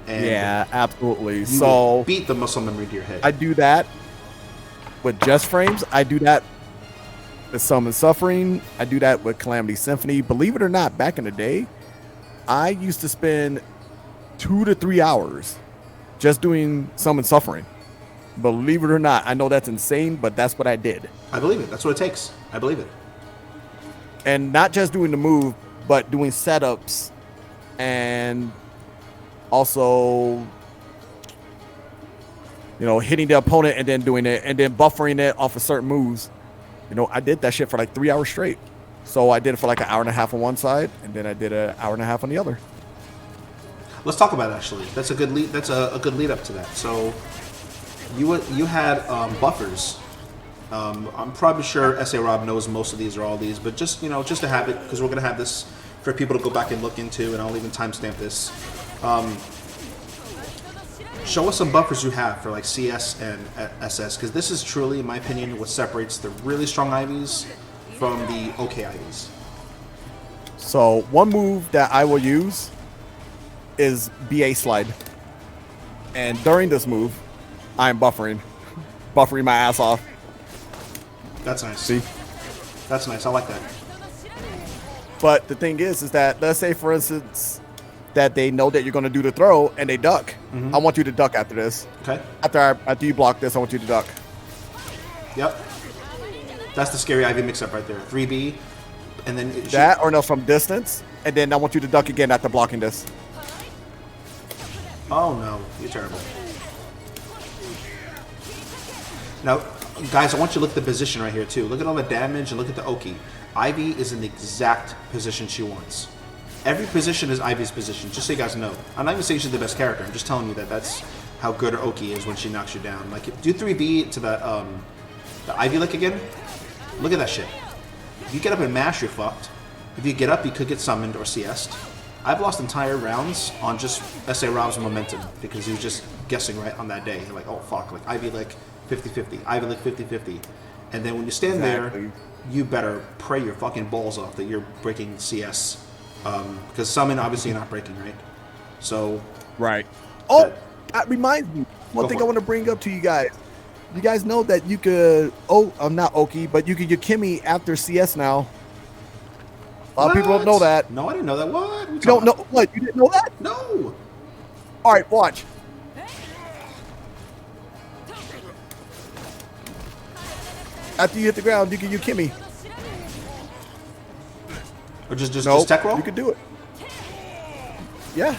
And yeah, absolutely. you So beat the muscle memory to your head. I do that with Just Frames. I do that with Summon Suffering. I do that with Calamity Symphony. Believe it or not, back in the day, I used to spend 2 to 3 hours just doing Summon Suffering. Believe it or not, I know that's insane, but that's what I did. I believe it. That's what it takes. I believe it. And not just doing the move, but doing setups and also, hitting the opponent and then doing it and then buffering it off of certain moves. I did that shit for like 3 hours straight. So I did it for like an hour and a half on one side, and then I did an hour and a half on the other. Let's talk about it, actually. That's a good lead. That's a good lead up to that. So you had buffers. I'm probably sure SA Rob knows most of these or all these, but just to have it, because we're gonna have this for people to go back and look into, and I'll even timestamp this. Show us some buffers you have for like CS and SS, because this is truly, in my opinion, what separates the really strong IVs from the okay IVs. So one move that I will use is BA slide. And during this move, I am buffering my ass off. That's nice. See? That's nice. I like that. But the thing is that let's say, for instance, that they know that you're going to do the throw and they duck. I want you to duck after this. Okay. After you block this, I want you to duck. Yep. That's the scary Ivy mix-up right there. 3B, and then... That, or no, from distance, and then I want you to duck again after blocking this. Oh, no. You're terrible. Now, guys, I want you to look at the position right here, too. Look at all the damage and look at the Oki. Ivy is in the exact position she wants. Every position is Ivy's position, just so you guys know. I'm not even saying she's the best character. I'm just telling you that that's how good her Oki is when she knocks you down. Like, do 3B to the Ivy lick again. Look at that shit. If you get up and mash, you're fucked. If you get up, you could get summoned or CS'd. I've lost entire rounds on just SA Rob's momentum because he was just guessing right on that day. You're like, oh, fuck. Like, Ivy lick 50-50. Ivy lick 50-50. And then when you stand there, you better pray your fucking balls off that you're breaking CS. Because summon, obviously, you're not breaking, right? So... Right. Oh, that reminds me. One thing I want to bring up to you guys. You guys know that you could... Oh, I'm not Oki, but you could Yukimi after CS now. A lot of people don't know that. No, I didn't know that. What? You don't know... What? You didn't know that? No. All right, watch. After you hit the ground, you can Yukimi. Or just tech roll? You could do it. Yeah.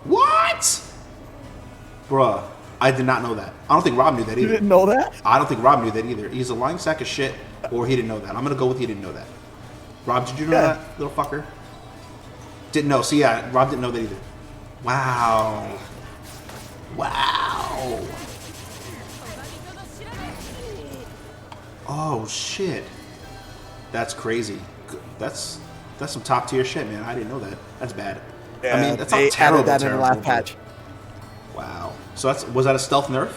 What? Bruh, I did not know that. I don't think Rob knew that either. You didn't know that? I don't think Rob knew that either. He's a lying sack of shit, or he didn't know that. I'm gonna go with he didn't know that. Rob, did you know that, little fucker? Didn't know. So yeah, Rob didn't know that either. Wow. Wow. Oh shit. That's crazy. That's some top tier shit, man. I didn't know that. That's bad. Yeah, I mean, that's not they terrible. added that in the terrible, last but- patch. Wow. So was that a stealth nerf?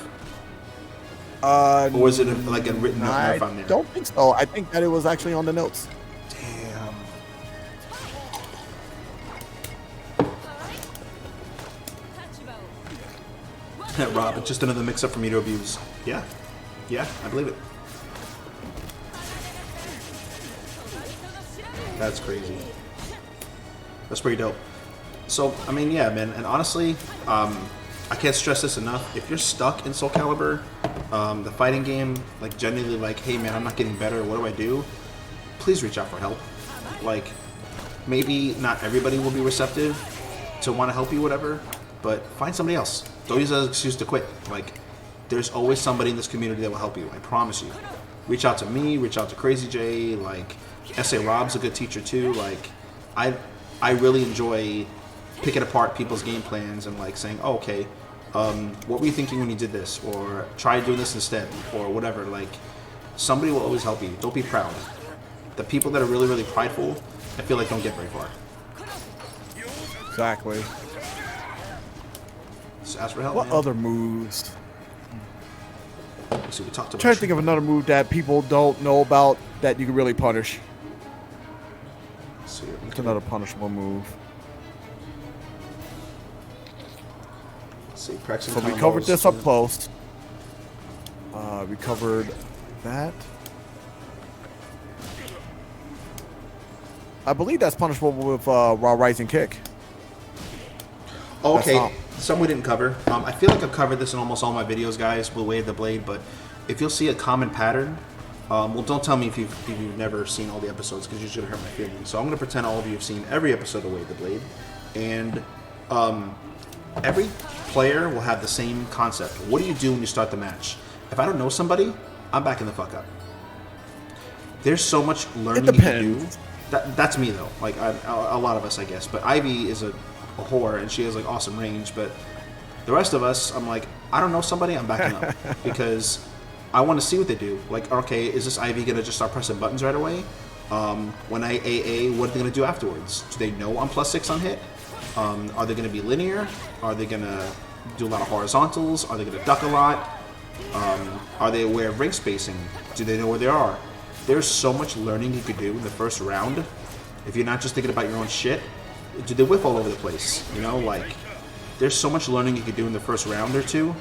Or was it like a written nerf on there? I don't think so. I think that it was actually on the notes. Damn. Rob, it's just another mix-up for me to abuse. Yeah. Yeah, I believe it. That's crazy. That's pretty dope. So, I mean, yeah, man. And honestly, I can't stress this enough. If you're stuck in Soul Calibur, the fighting game, like genuinely like, hey man, I'm not getting better, what do I do? Please reach out for help. Like, maybe not everybody will be receptive to want to help you, whatever, but find somebody else. Don't use that as an excuse to quit. Like, there's always somebody in this community that will help you, I promise you. Reach out to me, reach out to Crazy J, like, SA Rob's a good teacher too. Like, I really enjoy picking apart people's game plans and like saying, oh, okay, what were you thinking when you did this? Or try doing this instead, or whatever. Like, somebody will always help you. Don't be proud. The people that are really, really prideful, I feel like don't get very far. Exactly. Just ask for help. What man. other moves? Let's see, we talked about. I'm trying to think of another move that people don't know about that you can really punish. Let's see, It's another punishable move. let's see, practicing So we combos. covered this up close. We covered that. I believe that's punishable with Raw Rising Kick. Okay, That's some we didn't cover. I feel like I've covered this in almost all my videos, guys, with Wave the Blade, but if you'll see a common pattern, well, don't tell me if you've never seen all the episodes, because you're just going to hurt my feelings. So I'm going to pretend all of you have seen every episode of Wave the Blade, and every player will have the same concept. What do you do when you start the match? If I don't know somebody, I'm backing the fuck up. There's so much learning you can do. That's me, though. Like, a lot of us, I guess. But Ivy is a whore, and she has, like, awesome range. But the rest of us, I'm like, I don't know somebody, I'm backing up. Because I want to see what they do. Like, okay, is this Ivy going to just start pressing buttons right away? When I AA, what are they going to do afterwards? Do they know I'm +6 on hit? Are they going to be linear? Are they going to do a lot of horizontals? Are they going to duck a lot? Are they aware of ring spacing? Do they know where they are? There's so much learning you could do in the first round. If you're not just thinking about your own shit, do they whiff all over the place? You know, like, there's so much learning you could do in the first round or two.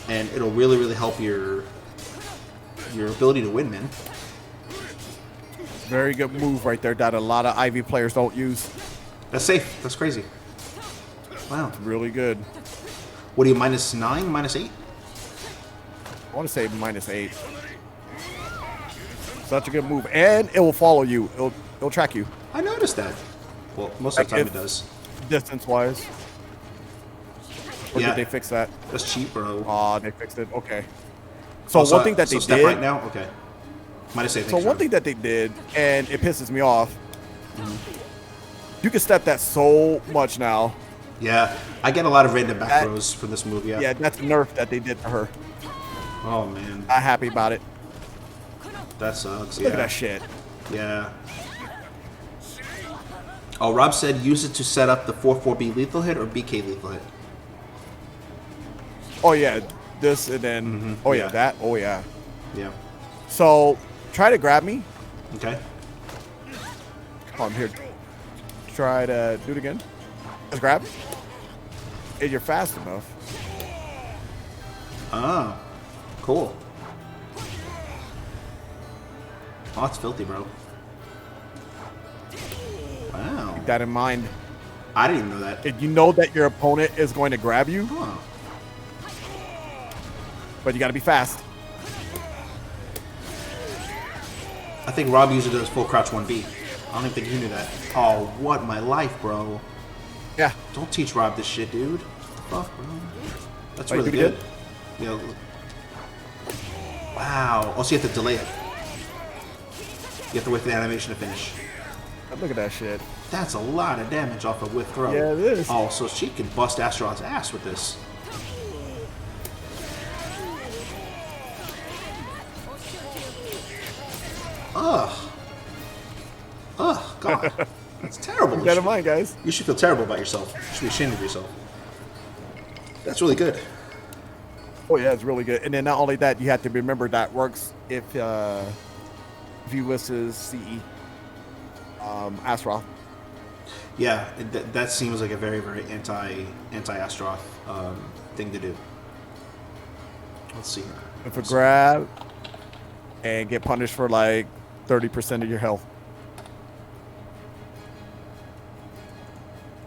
and it'll really, really help your ability to win, man. Very good move right there that a lot of Ivy players don't use. That's safe. That's crazy. Wow. Really good. What are you, -9, -8? I want to say -8. Such a good move, and it will follow you. It'll track you. I noticed that. Well, most of the time it does. Distance-wise. Or Yeah. did they fix that? That's cheap, bro. Oh, they fixed it. Okay. So Oh, one thing that they step did. right now? Okay. -8. So one thing that they did, and it pisses me off. You can step that so much now. Yeah, I get a lot of random back That- throws from this move, yeah. Yeah, that's a nerf that they did to her. Oh, man. Not happy about it. That sucks, Look at yeah. that shit. Yeah. Oh, Rob said use it to set up the 4-4B lethal hit or BK lethal hit. Oh yeah, this and then. Oh yeah, Yeah. that. Oh yeah. Yeah. So try to grab me. Okay. Oh, I'm here. Try to do it again. Just grab. And you're fast enough. Ah. Cool. Oh, it's filthy, bro. Wow. Keep that in mind. I didn't even know that. If you know that your opponent is going to grab you, Huh. but you got to be fast. I think Rob used it as full crouch 1B. I don't even think he knew that. Oh, what my life, bro. Yeah. Don't teach Rob this shit, dude. What the fuck, bro? That's Oh, you really did good. You know, wow. Also, you have to delay it. You have to wait for the animation to finish. Look at that shit. That's a lot of damage off a whiff throw. Yeah, it is. Oh, so she can bust Astaroth's ass with this. Ugh. Ugh, God. That's terrible. Keep that in mind, guys. You should feel terrible about yourself. You should be ashamed of yourself. That's really good. Oh yeah, it's really good. And then not only that, you have to remember that works if you versus CE. Astaroth. Yeah, that seems like a very, very anti-Astaroth thing to do. Let's see here. If a grab and get punished for like 30% of your health.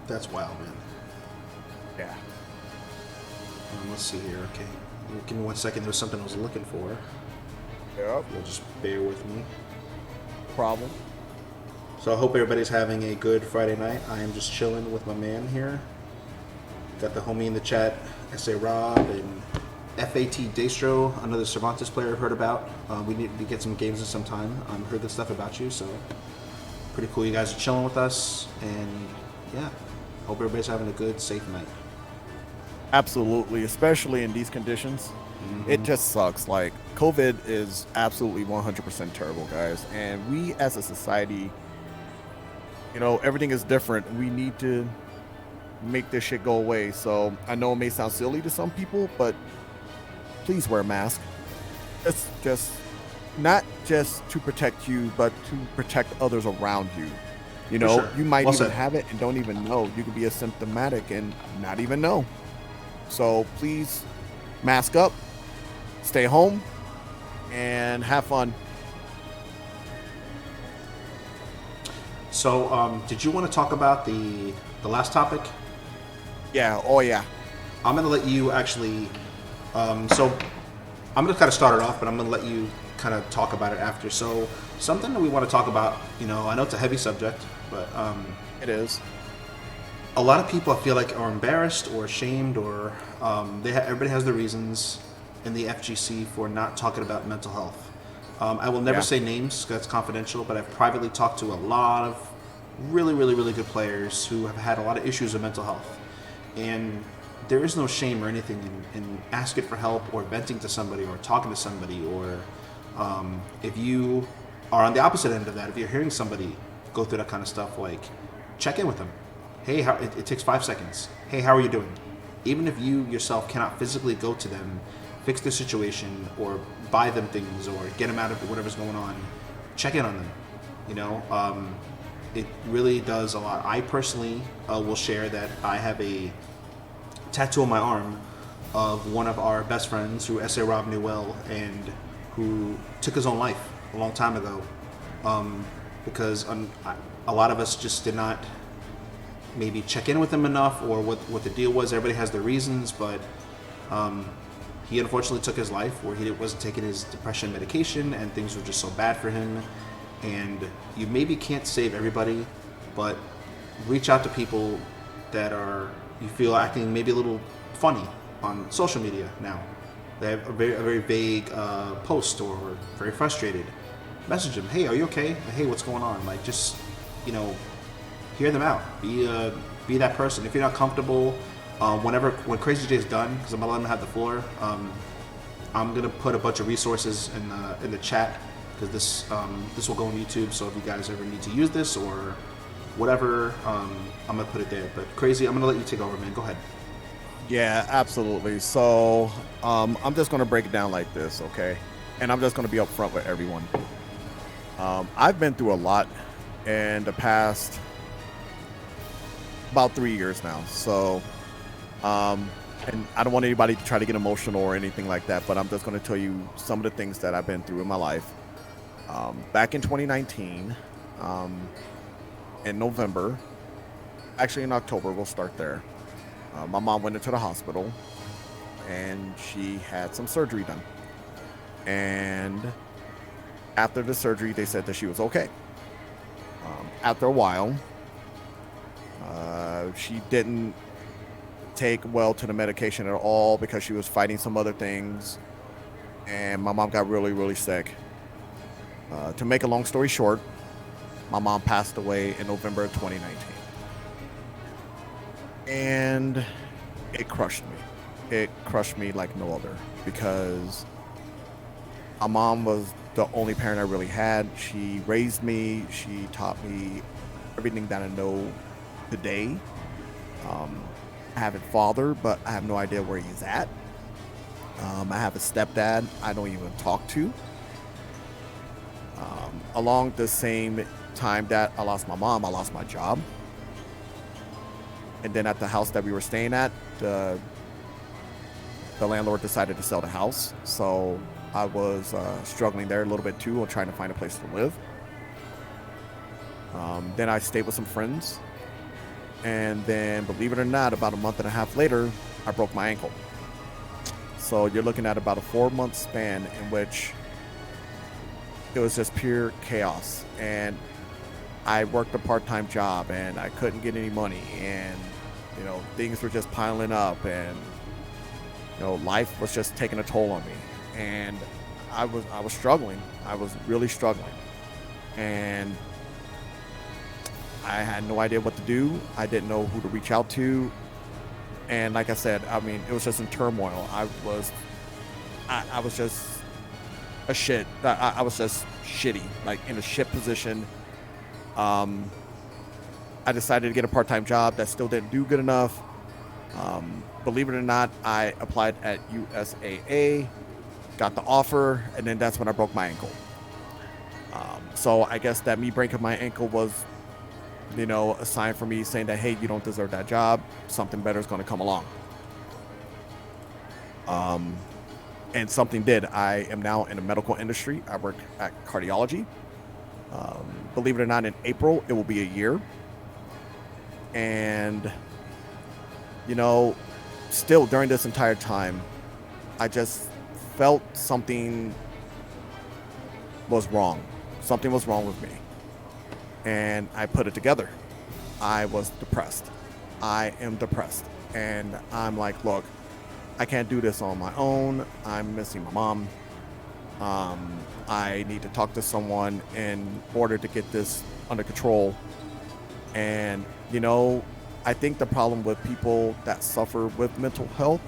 That's wild, man. Yeah. Let's see here. Okay, give me 1 second. There was something I was looking for. Yep. You'll just bear with me. Problem. So I hope everybody's having a good Friday night. I am just chilling with my man here. Got the homie in the chat, SA Rob, and FAT Destro, another Cervantes player I've heard about. We need to get some games in some time. Heard good stuff about you, so pretty cool. You guys are chilling with us, and yeah, hope everybody's having a good, safe night. Absolutely, especially in these conditions. It just sucks. Like, COVID is absolutely 100% terrible, guys. And we as a society, you know, everything is different. We need to make this shit go away. So I know it may sound silly to some people, but please wear a mask. It's just not just to protect you, but to protect others around you. You know, sure. you might Well even said. have it and don't even know. You could be asymptomatic and not even know. So please mask up, stay home, and have fun. So, did you want to talk about the last topic? Yeah, oh yeah. I'm gonna let you actually. So, I'm gonna kind of start it off, but I'm gonna let you kind of talk about it after. So, something that we want to talk about. You know, I know it's a heavy subject, but It is. a lot of people I feel like are embarrassed or ashamed, or everybody has their reasons in the FGC for not talking about mental health. I will never Yeah. say names 'cause that's confidential, but I've privately talked to a lot of really, really, really good players who have had a lot of issues with mental health. And there is no shame or anything in asking for help or venting to somebody or talking to somebody, or if you are on the opposite end of that, if you're hearing somebody go through that kind of stuff, like check in with them. Hey, it takes 5 seconds. Hey, how are you doing? Even if you yourself cannot physically go to them, fix their situation, or buy them things, or get them out of whatever's going on, check in on them. You know, it really does a lot. I personally will share that I have a tattoo on my arm of one of our best friends who S.A. Rob knew well and who took his own life a long time ago. Because a lot of us just did not maybe check in with him enough, or what the deal was. Everybody has their reasons, but he unfortunately took his life where he wasn't taking his depression medication and things were just so bad for him. And you maybe can't save everybody, but reach out to people that are, you feel, acting maybe a little funny on social media now. They have a very vague post, or very frustrated. Message them, hey, are you okay? Hey, what's going on? Like, just, hear them out. Be that person. If you're not comfortable, when Crazy J is done, because I'm gonna let him have the floor, I'm gonna put a bunch of resources in the chat, because this will go on YouTube. So if you guys ever need to use this or whatever, I'm gonna put it there. But Crazy, I'm gonna let you take over, man. Go ahead. Yeah, absolutely. So I'm just gonna break it down like this, okay? And I'm just gonna be upfront with everyone. I've been through a lot in the past about 3 years now. So, and I don't want anybody to try to get emotional or anything like that, but I'm just going to tell you some of the things that I've been through in my life. Back in 2019, in November, actually in October, we'll start there. My mom went into the hospital and she had some surgery done. And after the surgery, they said that she was okay. After a while, she didn't take well to the medication at all because she was fighting some other things. And my mom got really sick. To make a long story short, my mom passed away in November of 2019. And it crushed me. It crushed me like no other, because my mom was the only parent I really had. She raised me. She taught me everything that I know today. I have a father, but I have no idea where he's at. I have a stepdad I don't even talk to. Along the same time that I lost my mom, I lost my job. And then at the house that we were staying at, the landlord decided to sell the house. So I was struggling there a little bit too, and trying to find a place to live. Then I stayed with some friends. And then, believe it or not, about a month and a half later, I broke my ankle. So you're looking at about a 4-month span in which it was just pure chaos. And I worked a part-time job and I couldn't get any money. And, things were just piling up. And, life was just taking a toll on me. And I was struggling. I was really struggling. And I had no idea what to do. I didn't know who to reach out to. And like I said, it was just in turmoil. I was just a shit. I was just shitty, like in a shit position. I decided to get a part-time job that still didn't do good enough. Believe it or not, I applied at USAA, got the offer, and then that's when I broke my ankle. So I guess that me breaking my ankle was, a sign for me saying that, hey, you don't deserve that job. Something better is going to come along. And something did. I am now in the medical industry. I work at cardiology. Believe it or not, in April, it will be a year. And, still during this entire time, I just felt something was wrong. Something was wrong with me. And I put it together. I was depressed. I am depressed. And I'm like, look, I can't do this on my own. I'm missing my mom. I need to talk to someone in order to get this under control. And, I think the problem with people that suffer with mental health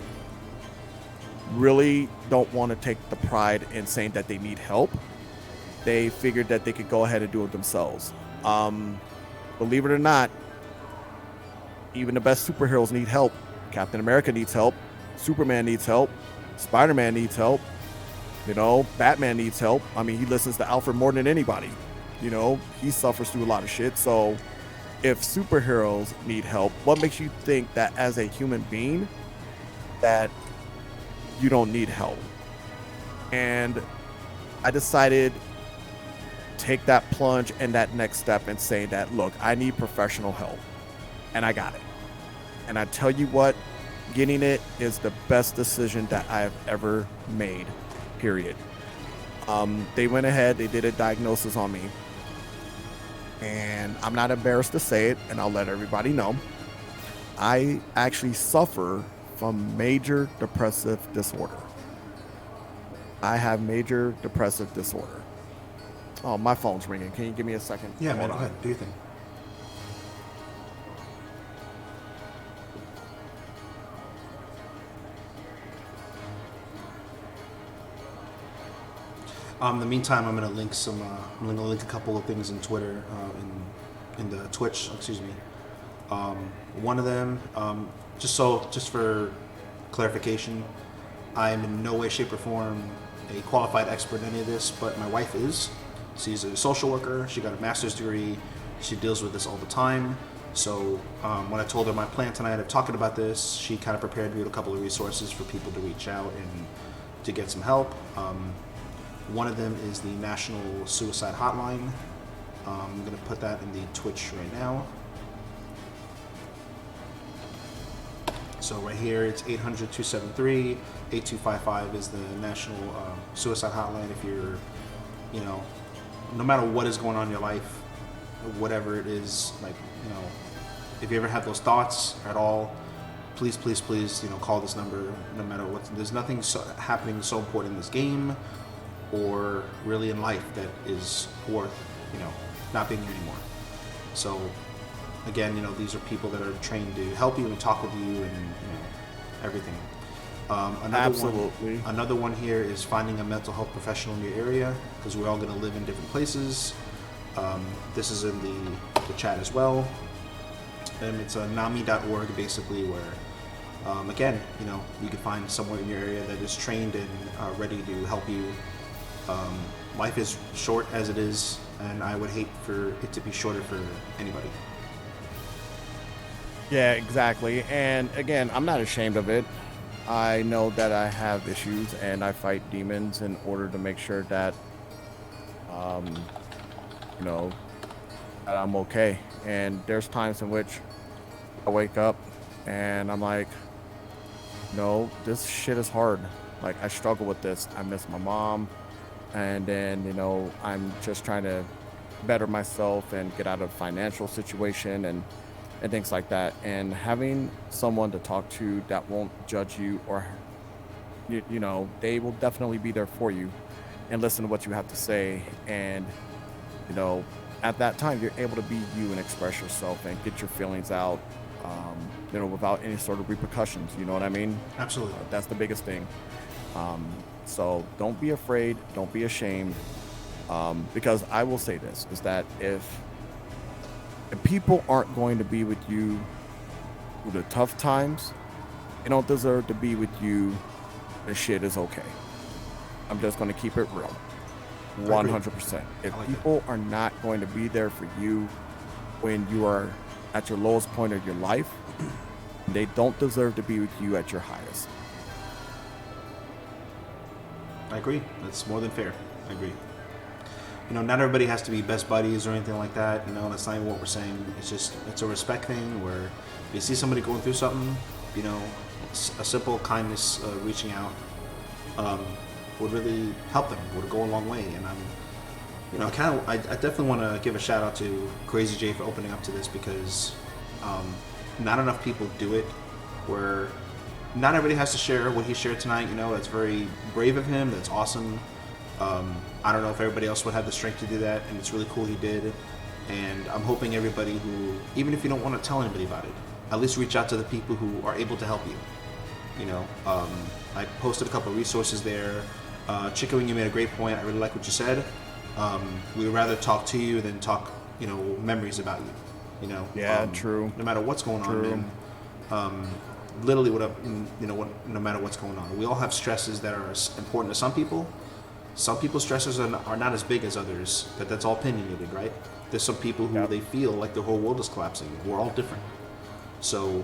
really don't want to take the pride in saying that they need help. They figured that they could go ahead and do it themselves. Believe it or not, even the best superheroes need help. Captain America needs help. Superman needs help. Spider-Man needs help. Batman needs help. He listens to Alfred more than anybody. He suffers through a lot of shit. So if superheroes need help, what makes you think that as a human being that you don't need help. And I decided to take that plunge and that next step and say that, look, I need professional help. And I got it. And I tell you what, getting it is the best decision that I have ever made, period. They went ahead, they did a diagnosis on me. And I'm not embarrassed to say it, and I'll let everybody know. I actually suffer from major depressive disorder. I have major depressive disorder. Oh, my phone's ringing. Can you give me a second? Yeah, man, go ahead. Do your thing. In the meantime, I'm gonna link a couple of things in Twitter, in the Twitch. Excuse me. One of them, just for clarification, I am in no way, shape, or form a qualified expert in any of this, but my wife is. She's a social worker. She got a master's degree. She deals with this all the time. So when I told her my plan tonight of talking about this, she kind of prepared me with a couple of resources for people to reach out and to get some help. One of them is the National Suicide Hotline. I'm going to put that in the Twitch right now. So right here, it's 800-273-8255 is the National Suicide Hotline. If you're, no matter what is going on in your life, whatever it is, if you ever have those thoughts at all, please, call this number. No matter what, there's nothing happening so important in this game or really in life that is worth, not being here anymore. So again, these are people that are trained to help you and talk with you and everything. Another one here is finding a mental health professional in your area, because we're all going to live in different places. This is in the chat as well. And it's a NAMI.org basically, where again, you can find someone in your area that is trained and ready to help you. Life is short as it is, and I would hate for it to be shorter for anybody. Yeah, exactly. And again, I'm not ashamed of it. I know that I have issues, and I fight demons in order to make sure that, that I'm okay. And there's times in which I wake up and I'm like, no, this shit is hard. Like, I struggle with this. I miss my mom. And then, I'm just trying to better myself and get out of a financial situation and things like that. And having someone to talk to that won't judge you, or, they will definitely be there for you and listen to what you have to say. And, at that time, you're able to be you and express yourself and get your feelings out, without any sort of repercussions. You know what I mean? Absolutely. That's the biggest thing. So don't be afraid. Don't be ashamed. Because I will say this, is that if people aren't going to be with you through the tough times, they don't deserve to be with you when shit is okay. I'm just going to keep it real. 100%. If people are not going to be there for you when you are at your lowest point of your life, they don't deserve to be with you at your highest. I agree. That's more than fair. I agree. Not everybody has to be best buddies or anything like that. That's not even what we're saying. It's a respect thing where if you see somebody going through something, a simple kindness, reaching out, would really help them, would go a long way. And I definitely want to give a shout out to Crazy J for opening up to this, because not enough people do it, where not everybody has to share what he shared tonight. That's very brave of him. That's awesome. I don't know if everybody else would have the strength to do that, and it's really cool he did. And I'm hoping everybody who, even if you don't want to tell anybody about it, at least reach out to the people who are able to help you. I posted a couple of resources there. Chicken Wing, you made a great point. I really like what you said. We would rather talk to you than talk, memories about you. Yeah, true. No matter what's going on, man. Literally, no matter what's going on, we all have stresses that are important to some people. Some people's stresses are not as big as others, but that's all opinionated, right? There's some people who they feel like the whole world is collapsing. We're all different. So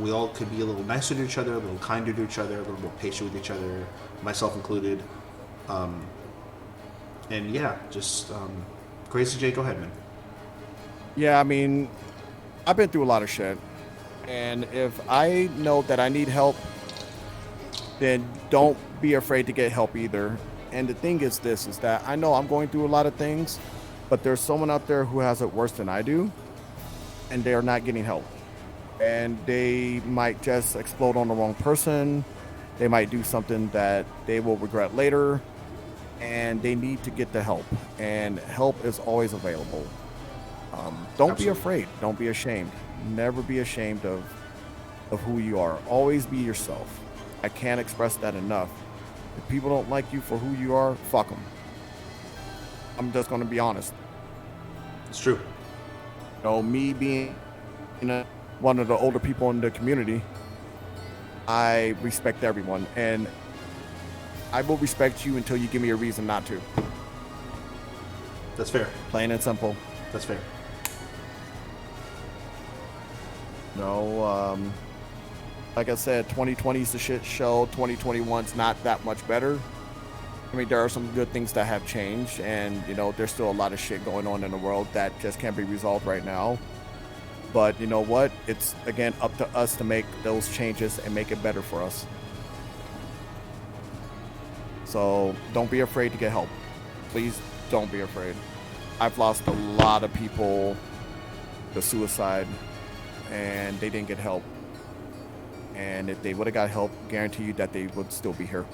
we all could be a little nicer to each other, a little kinder to each other, a little more patient with each other, myself included. And yeah, just Crazy J, go ahead, man. Yeah, I mean, I've been through a lot of shit. And if I know that I need help, then don't be afraid to get help either. And the thing is this, is that I know I'm going through a lot of things, but there's someone out there who has it worse than I do, and they're not getting help. And they might just explode on the wrong person. They might do something that they will regret later, and they need to get the help. And help is always available. Don't be afraid. Don't be ashamed. Never be ashamed of who you are. Always be yourself. I can't express that enough. If people don't like you for who you are, fuck them. I'm just going to be honest. It's true. You know, me being one of the older people in the community, I respect everyone, and I will respect you until you give me a reason not to. That's fair. Plain and simple. That's fair. No, like I said, 2020 is a shit show. 2021's not that much better. I mean, there are some good things that have changed, and you know, there's still a lot of shit going on in the world that just can't be resolved right now. But you know what? It's again up to us to make those changes and make it better for us. So don't be afraid to get help. Please don't be afraid. I've lost a lot of people to suicide, and they didn't get help. And if they would have got help, guarantee you that they would still be here.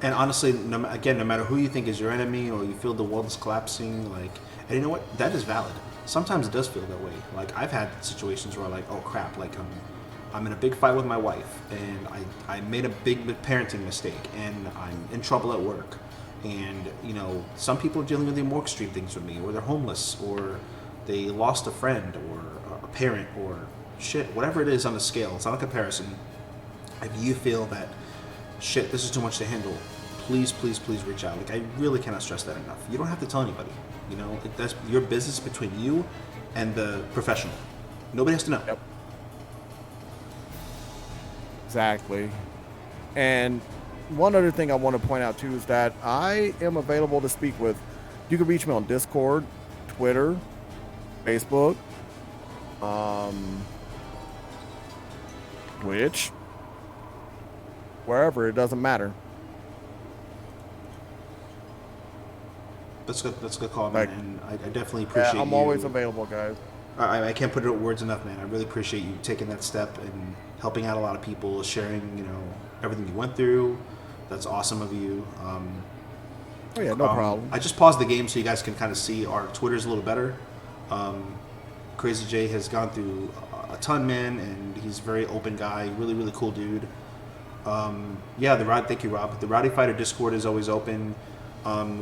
And honestly, no matter who you think is your enemy, or you feel the world is collapsing, like, and you know what, that is valid. Sometimes it does feel that way. Like, I've had situations where, like, oh crap, like I'm in a big fight with my wife, and I made a big parenting mistake, and I'm in trouble at work. And you know, some people are dealing with the more extreme things with me, or they're homeless, or they lost a friend, or a parent, or shit, whatever it is on the scale. It's not a comparison. If you feel that shit, this is too much to handle, please reach out. Like, I really cannot stress that enough. You don't have to tell anybody. You know, that's your business between you and the professional. Nobody has to know. Yep. Exactly. And one other thing I want to point out too is that I am available to speak with. You can reach me on Discord, Twitter, Facebook, Twitch, wherever. It doesn't matter. That's good. That's a good call, man. And I definitely appreciate you. I'm always available, guys. I can't put it in words enough, man. I really appreciate you taking that step and helping out a lot of people, sharing, you know, everything you went through. That's awesome of you. Oh yeah, no problem. I just paused the game so you guys can kind of see our Twitter's a little better. Crazy J has gone through a ton, man, and he's a very open guy. Really cool dude. Yeah, thank you, Rob. The Rowdy Fighter Discord is always open.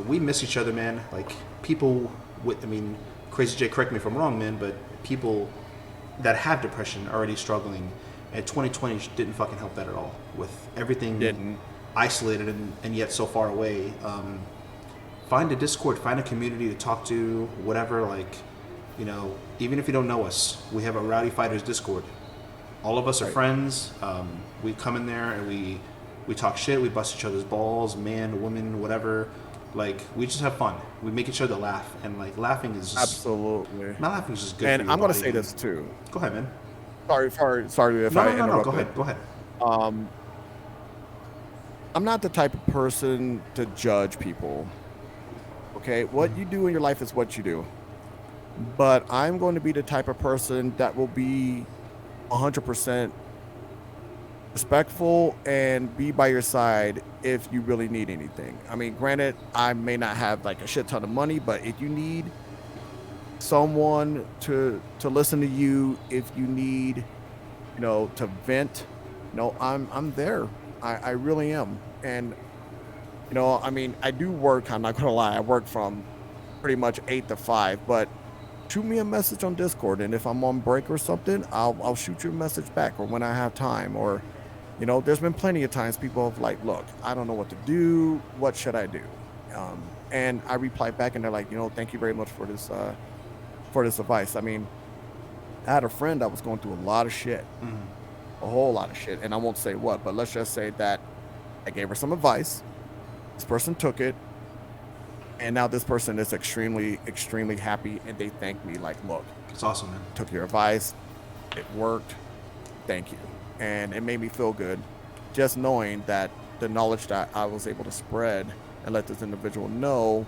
We miss each other, man. Like, people with, I mean, Crazy J, correct me if I'm wrong, man, but people that have depression are already struggling. And 2020 didn't fucking help that at all. With everything isolated and yet so far away. Find a Discord, find a community to talk to, whatever. Like, you know, even if you don't know us, we have a Rowdy Fighters Discord. All of us are friends. We come in there and we talk shit. We bust each other's balls, man, woman, whatever. Like, we just have fun. We make each other laugh, and like, laughing is just, absolutely. Not laughing is just good. And for your I'm gonna body. say this too. Go ahead, man. Sorry if I interrupted. No. Go ahead. I'm not the type of person to judge people. Okay, what you do in your life is what you do. But I'm going to be the type of person that will be 100% respectful and be by your side if you really need anything. I mean, granted, I may not have like a shit ton of money, but if you need someone to listen to you, if you need, you know, to vent, you know, I'm there. I really am. And you know, I mean, I do work, I'm not gonna lie, I work from pretty much 8 to 5, but shoot me a message on Discord, and if I'm on break or something, I'll shoot you a message back, or when I have time. Or, you know, there's been plenty of times people have like, look, I don't know what to do, what should I do? And I reply back, and they're like, you know, thank you very much for this advice. I mean, I had a friend that was going through a lot of shit, Mhm. a whole lot of shit, and I won't say what, but let's just say that I gave her some advice. This person took it, and now this person is extremely, extremely happy, and they thank me like, look, It's awesome, man. took your advice, it worked, thank you. And it made me feel good just knowing that the knowledge that I was able to spread and let this individual know,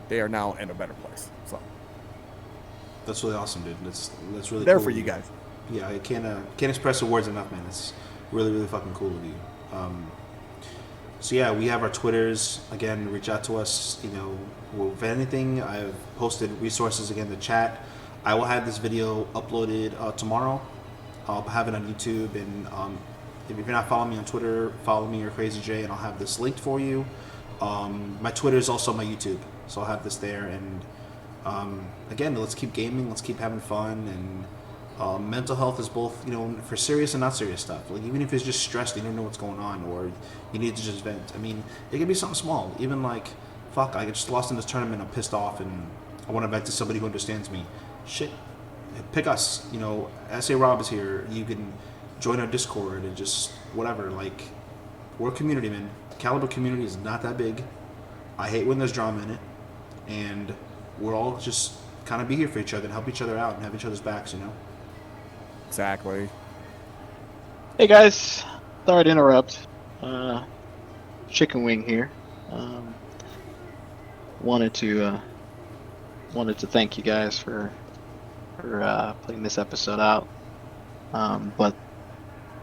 they are now in a better place. So That's really awesome, dude. That's really there cool for of you guys. Yeah, I can't express the words enough, man. It's really really fucking cool of you. So yeah, we have our Twitters. Again, reach out to us. You know, if anything, I've posted resources again in the chat. I will have this video uploaded tomorrow. I'll have it on YouTube, and if you're not following me on Twitter, follow me or Crazy J, and I'll have this linked for you. My Twitter is also my YouTube, so I'll have this there. And again, let's keep gaming, let's keep having fun, and mental health is both, you know, for serious and not serious stuff. Like even if it's just stressed, you don't know what's going on, or you need to just vent. I mean, it can be something small. Even like, fuck, I just lost in this tournament, I'm pissed off, and I want to vent to somebody who understands me. Shit, pick us. You know, SA Rob is here. You can join our Discord and just whatever. Like, we're a community, man. Calibur community is not that big. I hate when there's drama in it, and we're all just kind of be here for each other and help each other out and have each other's backs, you know. Exactly. Hey guys, sorry to interrupt. Chicken Wing here. Wanted to thank you guys for putting this episode out. But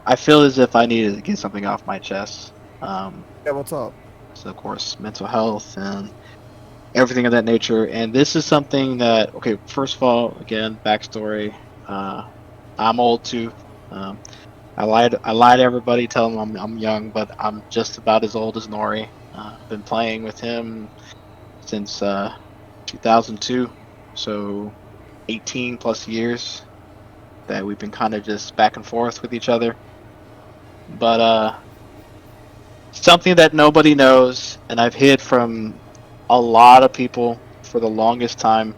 I feel as if I needed to get something off my chest. Yeah, what's up? So of course, mental health and everything of that nature. And this is something that, okay, first of all, again, backstory. I'm old too. I lied to everybody, tell them I'm young, but I'm just about as old as Nori. I've been playing with him since 2002, so 18 plus years that we've been kind of just back and forth with each other. But something that nobody knows, and I've hid from a lot of people for the longest time,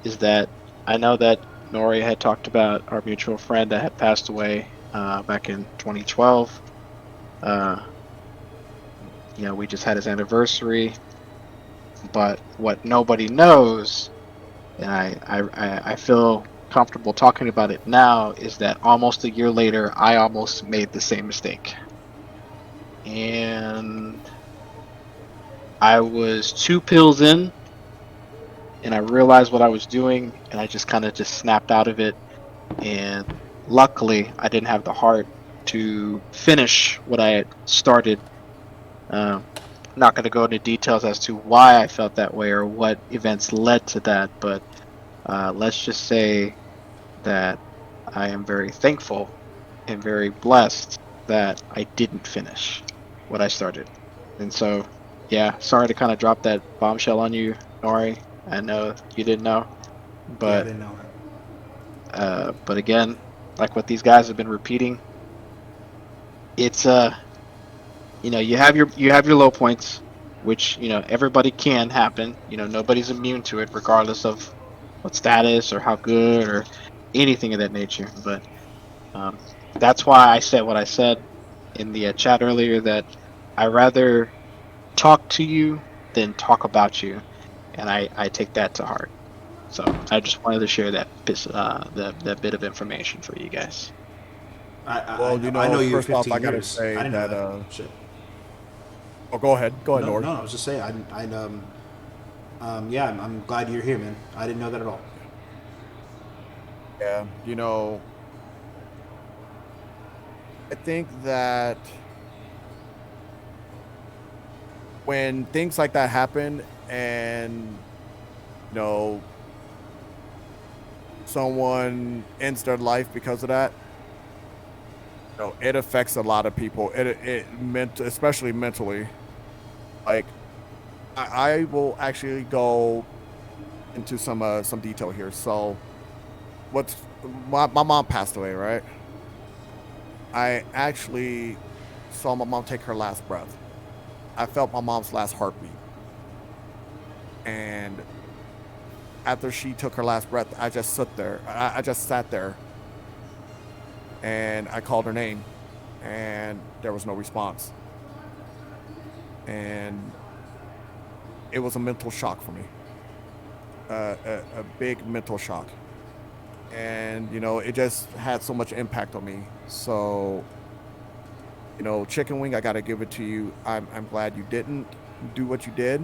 is that I know that Nori had talked about our mutual friend that had passed away back in 2012. You know, we just had his anniversary. But what nobody knows, and I feel comfortable talking about it now, is that almost a year later, I almost made the same mistake. And I was 2 pills in, and I realized what I was doing, and I just kind of just snapped out of it. And luckily, I didn't have the heart to finish what I had started. Not going to go into details as to why I felt that way or what events led to that, but let's just say that I am very thankful and very blessed that I didn't finish what I started. And so, yeah, sorry to kind of drop that bombshell on you, Nori. I know you didn't know, Yeah, I but didn't know but again, like what these guys have been repeating, it's you know, you have your low points, which, you know, everybody can happen. You know, nobody's immune to it, regardless of what status or how good or anything of that nature. But that's why I said what I said in the chat earlier, that I rather talk to you than talk about you, and I take that to heart. So I just wanted to share that that bit of information for you guys. Well, you I know know, you first off, 15 I gotta years. say I didn't know that. that. Shit. Oh, go ahead, No, Nori. no, I was just saying. Yeah, I'm glad you're here, man. I didn't know that at all. Yeah, you know, I think that when things like that happen, and you know, someone ends their life because of that, you know, it affects a lot of people. It meant, especially mentally. Like, I will actually go into some detail here. So, what's my mom passed away, right? I actually saw my mom take her last breath. I felt my mom's last heartbeat. And after she took her last breath, I just sat there. I just sat there, and I called her name, and there was no response. And it was a mental shock for me, a big mental shock. And, it just had so much impact on me. So, Chicken Wing, I got to give it to you. I'm glad you didn't do what you did.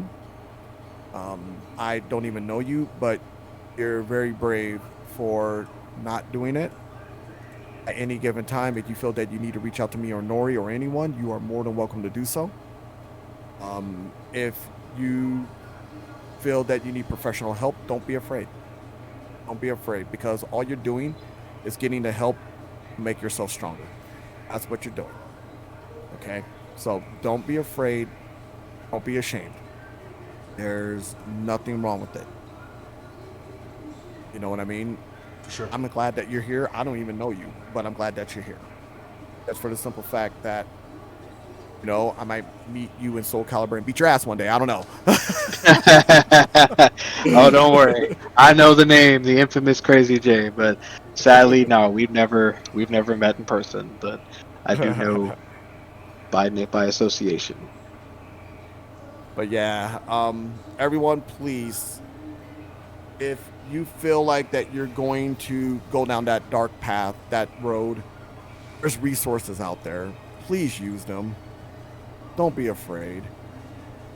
I don't even know you, but you're very brave for not doing it. At any given time, if you feel that you need to reach out to me or Nori or anyone, you are more than welcome to do so. If you feel that you need professional help, don't be afraid. Don't be afraid, because all you're doing is getting the help to make yourself stronger. That's what you're doing. Okay? So don't be afraid. Don't be ashamed. There's nothing wrong with it. You know what I mean? For sure. I'm glad that you're here. I don't even know you, but I'm glad that you're here. That's for the simple fact that, I might meet you in Soul Calibur and beat your ass one day. I don't know. Oh, don't worry. I know the name, the infamous Crazy J, but sadly, no, we've never met in person. But I do know by association. But yeah, everyone, please, if you feel like that you're going to go down that dark path, that road, there's resources out there. Please use them. Don't be afraid.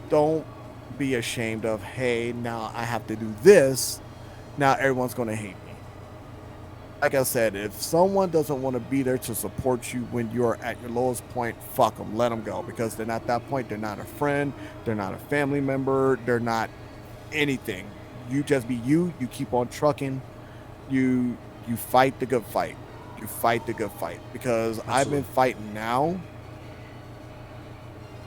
Don't be ashamed of, hey, now I have to do this. Now everyone's going to hate me. Like I said, if someone doesn't want to be there to support you when you're at your lowest point, fuck them. Let them go. Because then at that point, they're not a friend. They're not a family member. They're not anything. You just be you. You keep on trucking. You fight the good fight. You fight the good fight. Because Absolutely. I've been fighting now.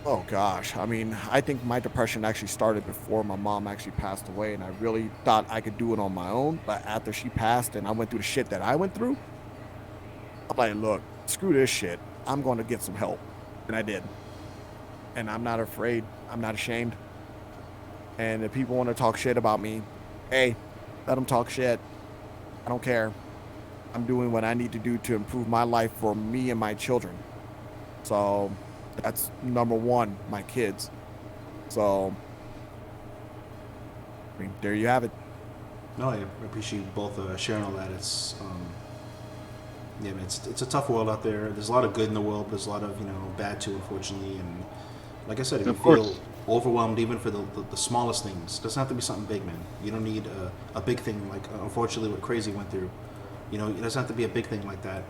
Oh gosh, I mean, I think my depression actually started before my mom actually passed away, and I really thought I could do it on my own. But after she passed and I went through the shit that I went through, I'm like, look, screw this shit. I'm going to get some help. And I did. And I'm not afraid. I'm not ashamed. And if people want to talk shit about me, hey, let them talk shit. I don't care. I'm doing what I need to do to improve my life for me and my children. So that's number one, my kids. So, I mean, there you have it. No, I appreciate you both sharing all that. It's, yeah, man, it's a tough world out there. There's a lot of good in the world, but there's a lot of, bad too, unfortunately. And like I said, if you feel overwhelmed even for the smallest things, it doesn't have to be something big, man. You don't need a big thing like, unfortunately, what Crazy went through. It doesn't have to be a big thing like that,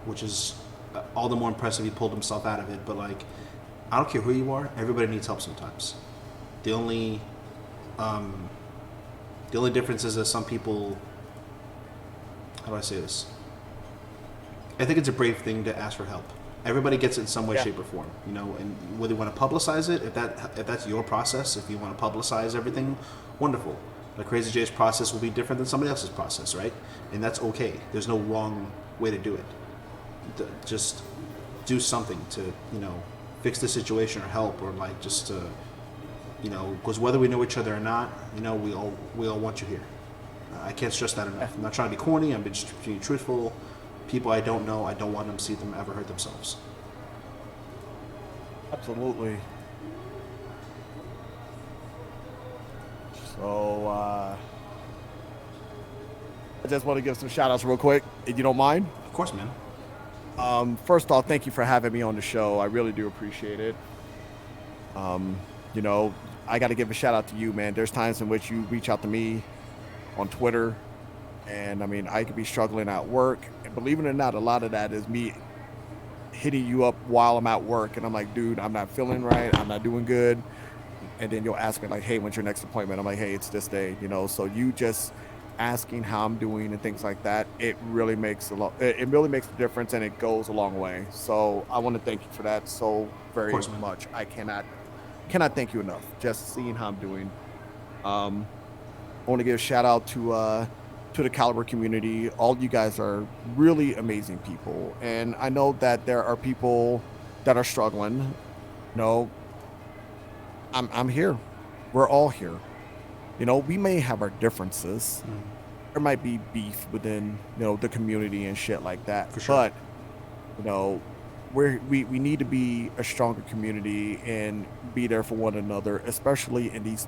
which is all the more impressive. He pulled himself out of it. But like, I don't care who you are, everybody needs help sometimes. The only difference is that some people, how do I say this? I think it's a brave thing to ask for help. Everybody gets it in some way, shape, or form, and whether you want to publicize it, if that's your process, if you want to publicize everything, wonderful. Like Crazy J's process will be different than somebody else's process, right? And that's okay. There's no wrong way to do it. Just do something to, fix the situation or help, or like just to, because whether we know each other or not, we all want you here. I can't stress that enough. I'm not trying to be corny. I'm just being truthful. People I don't know, I don't want them to see them ever hurt themselves. Absolutely. So, I just want to give some shout outs real quick, if you don't mind. Of course, man. First off, thank you for having me on the show. I really do appreciate it. I got to give a shout out to you, man. There's times in which you reach out to me on Twitter, and I mean, I could be struggling at work, and believe it or not, a lot of that is me hitting you up while I'm at work, and I'm like, dude, I'm not feeling right, I'm not doing good, and then you'll ask me like, hey, when's your next appointment? I'm like, hey, it's this day, so you just asking how I'm doing and things like that, it really makes it really makes a difference, and it goes a long way. So I want to thank you for that so very much. I cannot thank you enough. Just seeing how I'm doing. I want to give a shout out to the Calibur community. All you guys are really amazing people, and I know that there are people that are struggling. I'm here. We're all here. we may have our differences. There might be beef within, the community and shit like that. For sure. But, you know, we need to be a stronger community and be there for one another, especially in these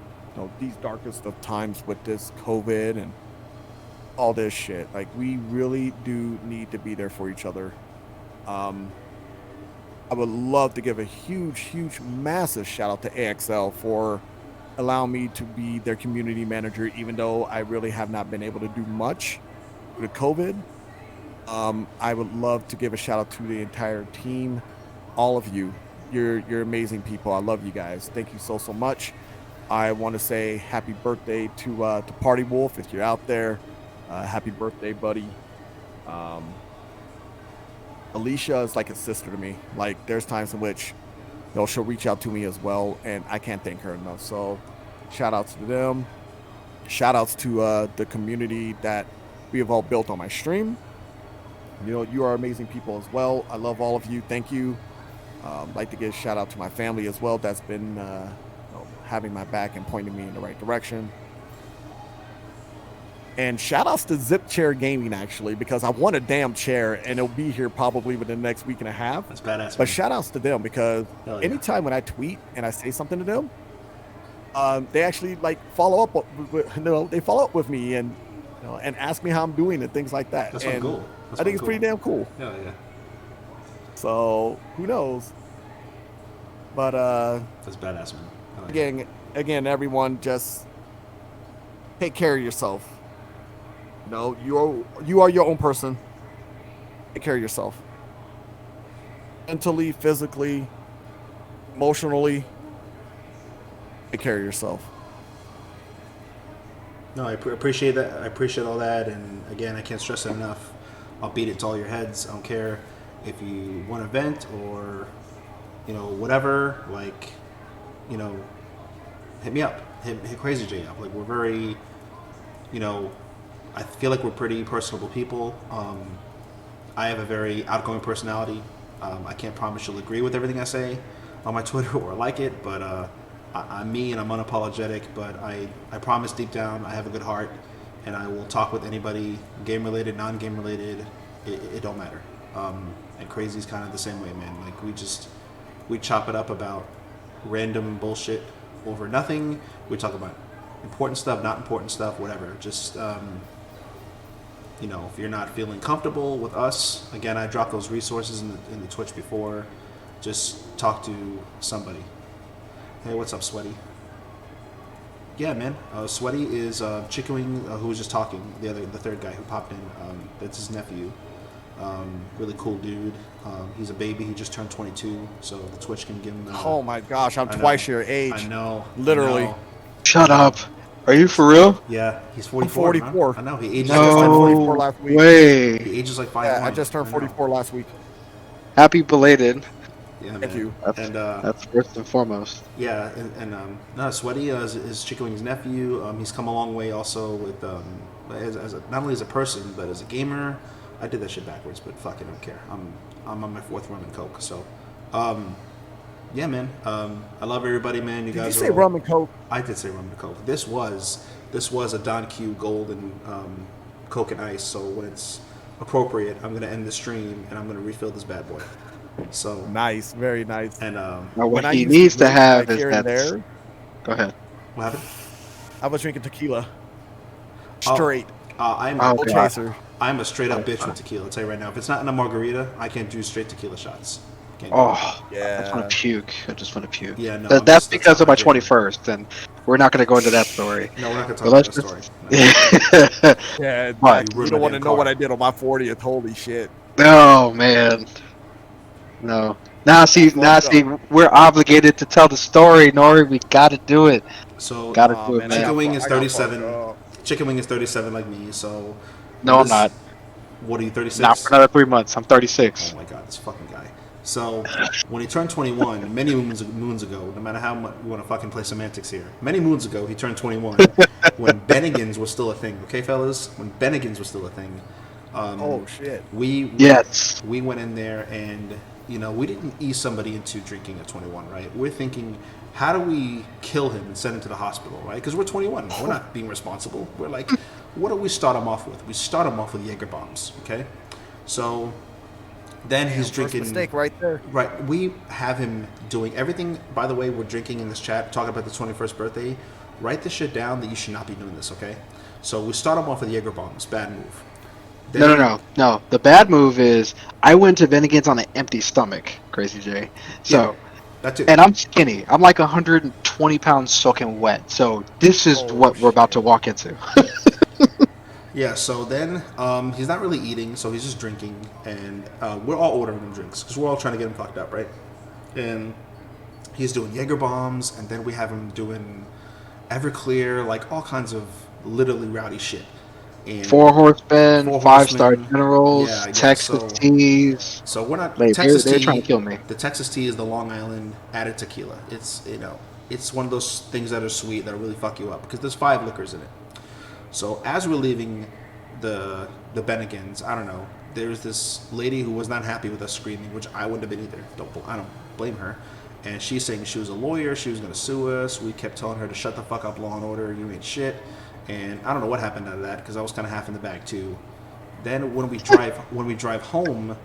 darkest of times with this COVID and all this shit. Like, we really do need to be there for each other. Um, I would love to give a huge, massive shout out to AXL for allowing me to be their community manager, even though I really have not been able to do much with COVID. I would love to give a shout out to the entire team, all of you. You're amazing people. I love you guys. Thank you so much. I want to say happy birthday to Party Wolf if you're out there. Happy birthday, buddy. Alicia is like a sister to me. Like, there's times in which she'll reach out to me as well, and I can't thank her enough. So shout outs to them. Shout outs to the community that we have all built on my stream. You are amazing people as well. I love all of you. Thank you. Like to give a shout out to my family as well. That's been having my back and pointing me in the right direction. And shout outs to Zip Chair Gaming, actually, because I want a damn chair and it'll be here probably within the next week and a half. That's badass. But shout outs to them because anytime when I tweet and I say something to them, they actually like follow up they follow up with me and and ask me how I'm doing and things like that. That's and cool. I think it's pretty damn cool. Yeah. So who knows? But that's badass, man. Again, everyone, just take care of yourself. You are your own person. Take care of yourself. Mentally, physically, emotionally. Take care of yourself. No, I appreciate that. I appreciate all that. And again, I can't stress it enough. I'll beat it to all your heads. I don't care if you want to vent or, whatever. Like, hit me up. Hit Crazy J up. Like, we're very, I feel like we're pretty personable people. I have a very outgoing personality. I can't promise you'll agree with everything I say on my Twitter or like it, but I'm me and I'm unapologetic. But I promise deep down I have a good heart, and I will talk with anybody, game related, non-game related. It don't matter. And Crazy's kind of the same way, man. Like, we chop it up about random bullshit over nothing. We talk about important stuff, not important stuff, whatever. Just if you're not feeling comfortable with us, again, I dropped those resources in the Twitch before. Just talk to somebody. Hey, what's up, Sweaty? Yeah, man. Sweaty is Chicken Wing, who was just talking. The third guy who popped in. That's his nephew. Really cool dude. He's a baby. He just turned 22, so the Twitch can give him. Oh my gosh, I'm twice your age. I know. Literally. I know. Shut up. Are you for real? Yeah, he's 44. I'm 44. Huh? I know. He ages No like 44 last week. way. He ages like 5'1". Yeah, I just turned 44 last week. Happy belated. Yeah, Thank man. you. That's first and foremost. Yeah, and no, Sweaty is Chicken Wing's nephew. He's come a long way also with not only as a person but as a gamer. I did that shit backwards, but fuck it, I don't care. I'm on my fourth rum and coke, so yeah, man. I love everybody, man. You Did guys you say rum and coke? I did say rum and coke. This was a Don Q Gold and Coke and Ice. So when it's appropriate, I'm gonna end the stream and I'm gonna refill this bad boy. So nice, very nice. And now what he needs to have is here that. And there, Go ahead. What happened? I was drinking tequila. Straight. I'm Oh, a God. I'm a straight up bitch with tequila. I'll tell you right now. If it's not in a margarita, I can't do straight tequila shots. Can't do it. Oh, Yeah. I just want to puke. I just want to puke. Yeah, no. That's because of my 21st, and we're not going to go into that story. No, we're not gonna talk But about let's that story. No. Yeah, But- you don't want to know what I did on my 40th. Holy shit. Oh man. No. Now see, we're obligated to tell the story, Nori. We got to do it. So Got to Aw, do it, man, I man. Chicken Wing got is fucked 37. up. Chicken Wing is 37 like me. So No, I'm this- not. What are you, 36? Not for another 3 months. I'm 36. Oh my god, this fucking guy. So, when he turned 21, many moons ago, no matter how much you want to fucking play semantics here, many moons ago, he turned 21 when Bennigan's was still a thing, okay, fellas? When Bennigan's was still a thing. Oh shit. Yes. We went in there and, we didn't ease somebody into drinking at 21, right? We're thinking, how do we kill him and send him to the hospital, right? Because we're 21. We're not being responsible. We're like, what do we start him off with? We start him off with Jaeger bombs, okay? So then he's drinking. First mistake right there. Right. We have him doing everything. By the way, we're drinking in this chat, talking about the 21st birthday. Write this shit down that you should not be doing this, okay? So we start him off with Jaeger bombs. Bad move. Then, No. The bad move is I went to Bennigan's on an empty stomach, Crazy J. So, yeah, that's it. and I'm skinny. I'm like 120 pounds soaking wet. So this is what we're about to walk into. Yeah, so then he's not really eating, so he's just drinking, and we're all ordering him drinks because we're all trying to get him fucked up, right? And he's doing Jaeger bombs, and then we have him doing Everclear, like all kinds of literally rowdy shit. And Four horsemen, 5-star generals, yeah, Texas so, teas. So we're not Like, Texas they're tea. trying to kill me. The Texas tea is the Long Island added tequila. It's it's one of those things that are sweet that really fuck you up because there's 5 liquors in it. So as we're leaving the Bennigans, I don't know. There's this lady who was not happy with us screaming, which I wouldn't have been either. I don't blame her. And she's saying she was a lawyer. She was going to sue us. We kept telling her to shut the fuck up, Law and Order. You ain't shit. And I don't know what happened out of that because I was kind of half in the bag too. Then when we drive home,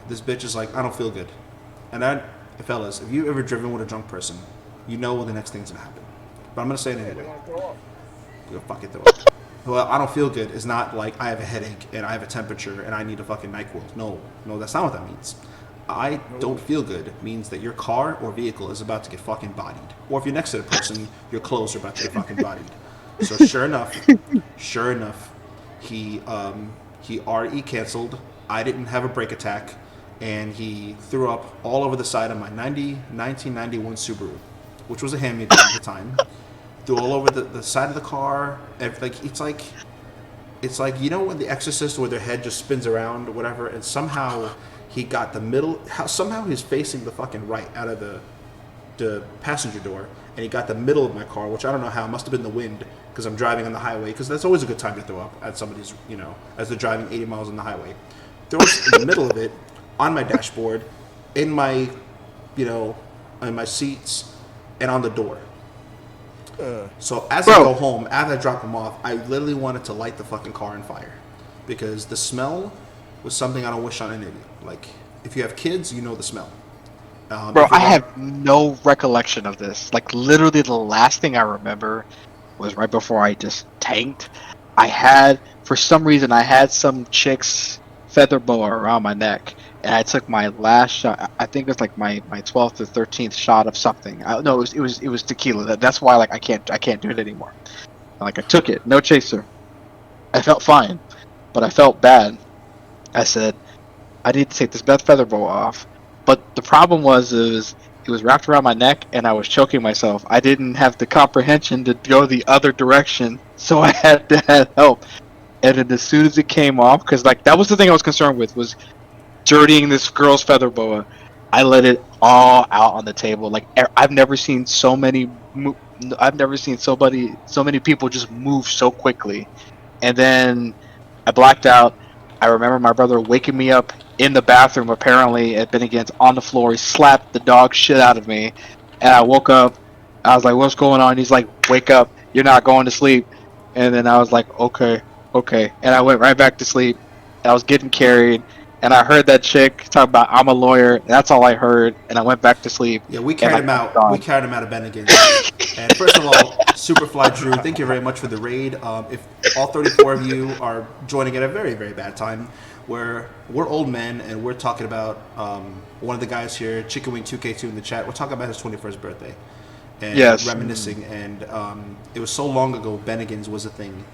this bitch is like, I don't feel good. And fellas, if you've ever driven with a drunk person, you know the next thing's gonna happen. But I'm gonna say it anyway. You'll fucking throw up. Well, I don't feel good. It's not like I have a headache and I have a temperature and I need a fucking NyQuil. No, that's not what that means. I don't feel good means that your car or vehicle is about to get fucking bodied. Or if you're next to the person, your clothes are about to get fucking bodied. So sure enough, he RE canceled. I didn't have a brake attack, and he threw up all over the side of my 1991 Subaru, which was a hand-me-down at the time. Threw all over the side of the car. It's like you know when The Exorcist where their head just spins around or whatever, and somehow he got the middle. Somehow he's facing the fucking right out of the passenger door, and he got the middle of my car, which I don't know how. It must have been the wind because I'm driving on the highway. Because that's always a good time to throw up at somebody's, as they're driving 80 miles on the highway. Throws in the middle of it, on my dashboard, in my, in my seats, and on the door. So as I go home, after I drop him off, I literally wanted to light the fucking car on fire because the smell was something I don't wish on any of you. Like, if you have kids, you know the smell. Bro, I have no recollection of this. Like, literally the last thing I remember was right before I just tanked. For some reason, I had some chick's feather boa around my neck, and I took my last shot. I think it was like my 12th or 13th shot of something. No, it was tequila. That's why like I can't do it anymore. Like I took it, no chaser. I felt fine, but I felt bad. I said, I need to take this feather boa off. But the problem was it was wrapped around my neck, and I was choking myself. I didn't have the comprehension to go the other direction, so I had to have help. And then as soon as it came off, because like that was the thing I was concerned with, was dirtying this girl's feather boa. I let it all out on the table. Like I've never seen so many people just move so quickly. And then I blacked out. I remember my brother waking me up in the bathroom, apparently at Bennigan's, on the floor. He slapped the dog shit out of me, and I woke up. I was like, "What's going on?" He's like, "Wake up! You're not going to sleep." And then I was like, "Okay," and I went right back to sleep. I was getting carried, and I heard that chick talk about I'm a lawyer. That's all I heard, and I went back to sleep. Yeah, we carried him out. We carried him out of Bennigan's. And first of all, Superfly Drew, thank you very much for the raid. If all 34 of you are joining at a very, very bad time, where we're old men and we're talking about one of the guys here, Chicken Wing 2K2 in the chat. We're talking about his 21st birthday and reminiscing. And it was so long ago. Bennigan's was a thing,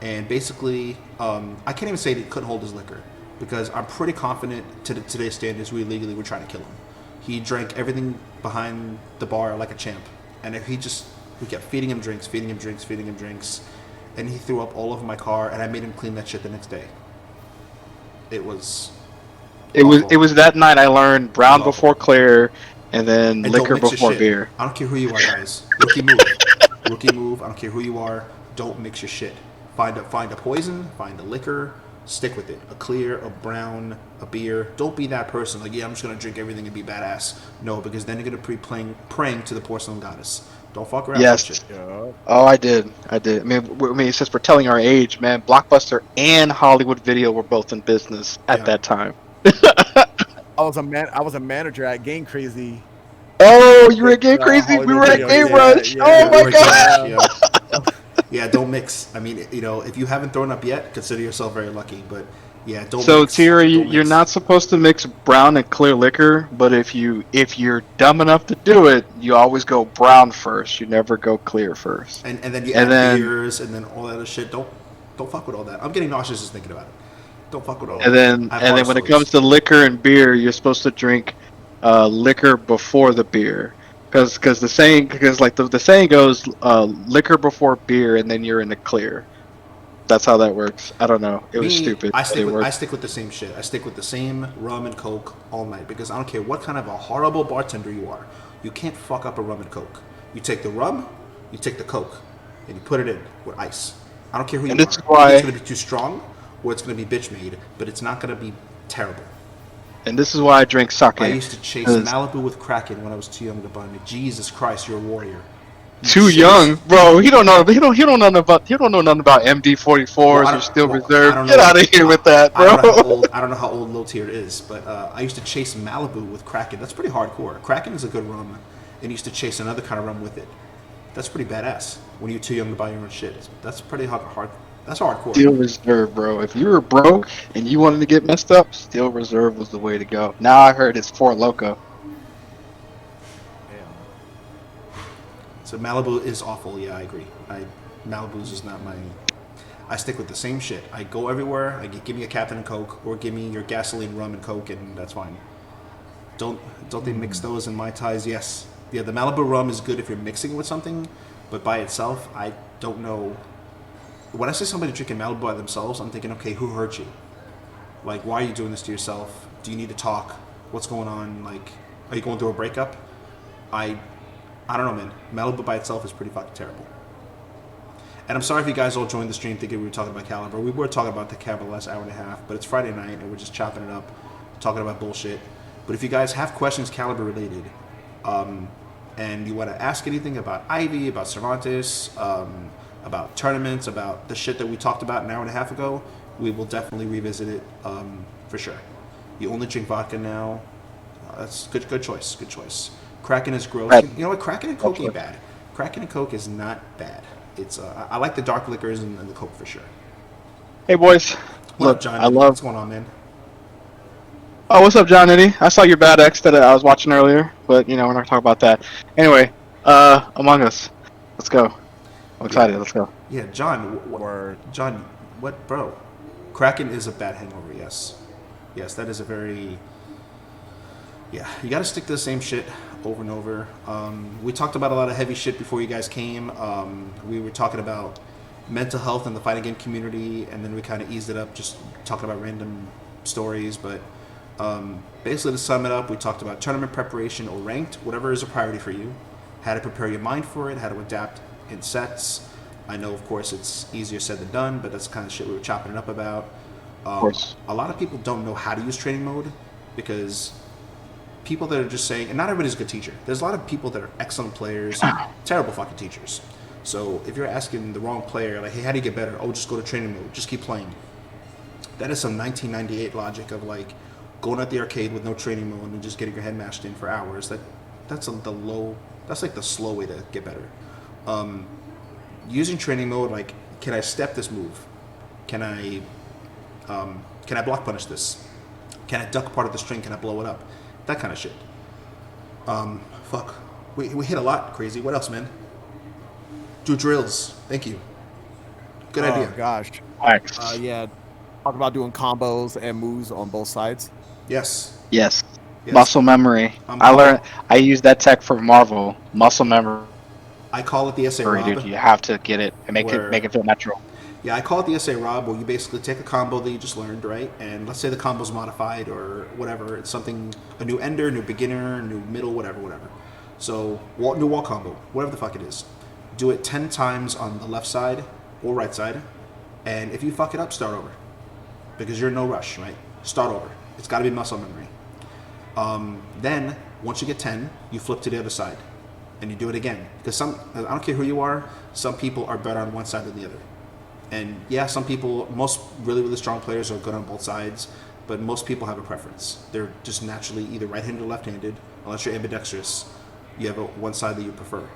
and basically, I can't even say that he couldn't hold his liquor because I'm pretty confident to today's standards we illegally were trying to kill him. He drank everything behind the bar like a champ. And we kept feeding him drinks, and he threw up all over my car, and I made him clean that shit the next day. It was that night I learned brown before clear, and then liquor before beer. I don't care who you are, guys. Rookie move. I don't care who you are. Don't mix your shit. Find a poison, find a liquor, Stick with it. A clear, a brown, a beer. Don't be that person like, yeah, I'm just gonna drink everything and be badass. No, because then you're gonna praying to the porcelain goddess. Don't fuck around with Yes. shit. Yeah. Oh, I did. I did. I mean, since we're telling our age, man, Blockbuster and Hollywood Video were both in business at Yeah. that time. I was a manager at Game Crazy. Oh, you were at Game Crazy. We Hollywood were at Video, Game yeah, Rush. yeah, Oh my Right god. there, yeah. Yeah, don't mix. I mean, if you haven't thrown up yet, consider yourself very lucky. But yeah, don't So mix. Tira, Don't you're mix. not supposed to mix brown and clear liquor, but if you're dumb enough to do it, you always go brown first. You never go clear first. And then you And add then beers and then all that other shit. Don't fuck with all that. I'm getting nauseous just thinking about it. Don't fuck with all and that. then I have and heart then when it sores. comes to liquor and beer, you're supposed to drink liquor before the beer. Because the saying goes, liquor before beer, and then you're in the clear. That's how that works. I don't know. It was Me, stupid. I but stick it with worked. I stick with the same shit. I stick with the same rum and coke all night because I don't care what kind of a horrible bartender you are. You can't fuck up a rum and coke. You take the rum, you take the coke, and you put it in with ice. I don't care who And you this are. is why- Either it's going to be too strong or it's going to be bitch made, but it's not going to be terrible. And this is why I drink sake. I used to chase 'cause Malibu with Kraken when I was too young to buy me. Jesus Christ, you're a warrior. You Too chase- young, bro. He don't know. He don't know nothing about MD-44s Well, I or don't- Steel well, Reserve. I don't Get know- out of here with that, I bro. don't know how old low tier is, but I used to chase Malibu with Kraken. That's pretty hardcore. Kraken is a good rum, and used to chase another kind of rum with it. That's pretty badass. When you're too young to buy your own shit, that's pretty hard. That's hardcore. Steel Reserve, bro. If you were broke and you wanted to get messed up, Steel Reserve was the way to go. Now I heard it's Four Loko. So Malibu is awful. Yeah, I agree. Malibu's is not my. I stick with the same shit. I go everywhere. Give me a Captain and Coke, or give me your gasoline, rum, and Coke, and that's fine. Don't they mix those in Mai Tais? Yes. Yeah, the Malibu rum is good if you're mixing it with something, but by itself, I don't know. When I see somebody drinking Malibu by themselves, I'm thinking, okay, who hurt you? Like, why are you doing this to yourself? Do you need to talk? What's going on? Like, are you going through a breakup? I don't know, man. Malibu by itself is pretty fucking terrible. And I'm sorry if you guys all joined the stream thinking we were talking about Calibur. We were talking about the Calibur the last hour and a half, but it's Friday night and we're just chopping it up, talking about bullshit. But if you guys have questions Calibur related, and you want to ask anything about Ivy, about Cervantes, about tournaments, about the shit that we talked about an hour and a half ago, we will definitely revisit it for sure. You only drink vodka now. That's good choice. Good choice. Kraken is gross. Right. You know what? Kraken and Coke ain't bad. Kraken and Coke is not bad. It's I like the dark liquors and the Coke for sure. Hey, boys. What Look, up, John? I love. What's going on, man? Oh, what's up, John Eddie? I saw your bad X that I was watching earlier, but we're not gonna talk about that. Anyway, Among Us. Let's go. I'm excited. Let's go. Yeah, John. John, what, bro? Kraken is a bad hangover. Yes, that is a very. Yeah, you got to stick to the same shit over and over. We talked about a lot of heavy shit before you guys came. We were talking about mental health in the fighting game community, and then we kind of eased it up, just talking about random stories. But basically, to sum it up, we talked about tournament preparation or ranked, whatever is a priority for you, how to prepare your mind for it, how to adapt in sets. I know, of course, it's easier said than done, but that's the kind of shit we were chopping it up about. Of course. A lot of people don't know how to use training mode because people that are just saying, and not everybody's a good teacher. There's a lot of people that are excellent players, terrible fucking teachers. So if you're asking the wrong player, like, hey, how do you get better? Oh, just go to training mode. Just keep playing. That is some 1998 logic of like going at the arcade with no training mode and just getting your head mashed in for hours. That's like the slow way to get better. Using training mode, like, can I step this move? Can I block punish this? Can I duck part of the string? Can I blow it up? That kind of shit. Fuck. We hit a lot, crazy. What else, man? Do drills. Thank you. Good idea. Oh gosh. X. Yeah. Talk about doing combos and moves on both sides. Yes. Yes. Yes. Muscle memory. I use that tech for Marvel. Muscle memory, I call it the SA Rob. dude. You have to get it and make Where- it feel natural. Yeah, I call it the SA Rob, where you basically take a combo that you just learned, right? And let's say the combo's modified or whatever. It's something, a new ender, new beginner, new middle, whatever. So, new wall combo, whatever the fuck it is. Do it 10 times on the left side or right side. And if you fuck it up, start over. because you're in no rush, right? Start over. It's got to be muscle memory. Then once you get 10, you flip to the other side, and you do it again. Because I don't care who you are, some people are better on one side than the other. And yeah, most really, really strong players are good on both sides, but most people have a preference. They're just naturally either right-handed or left-handed. Unless you're ambidextrous, you have one side that you prefer.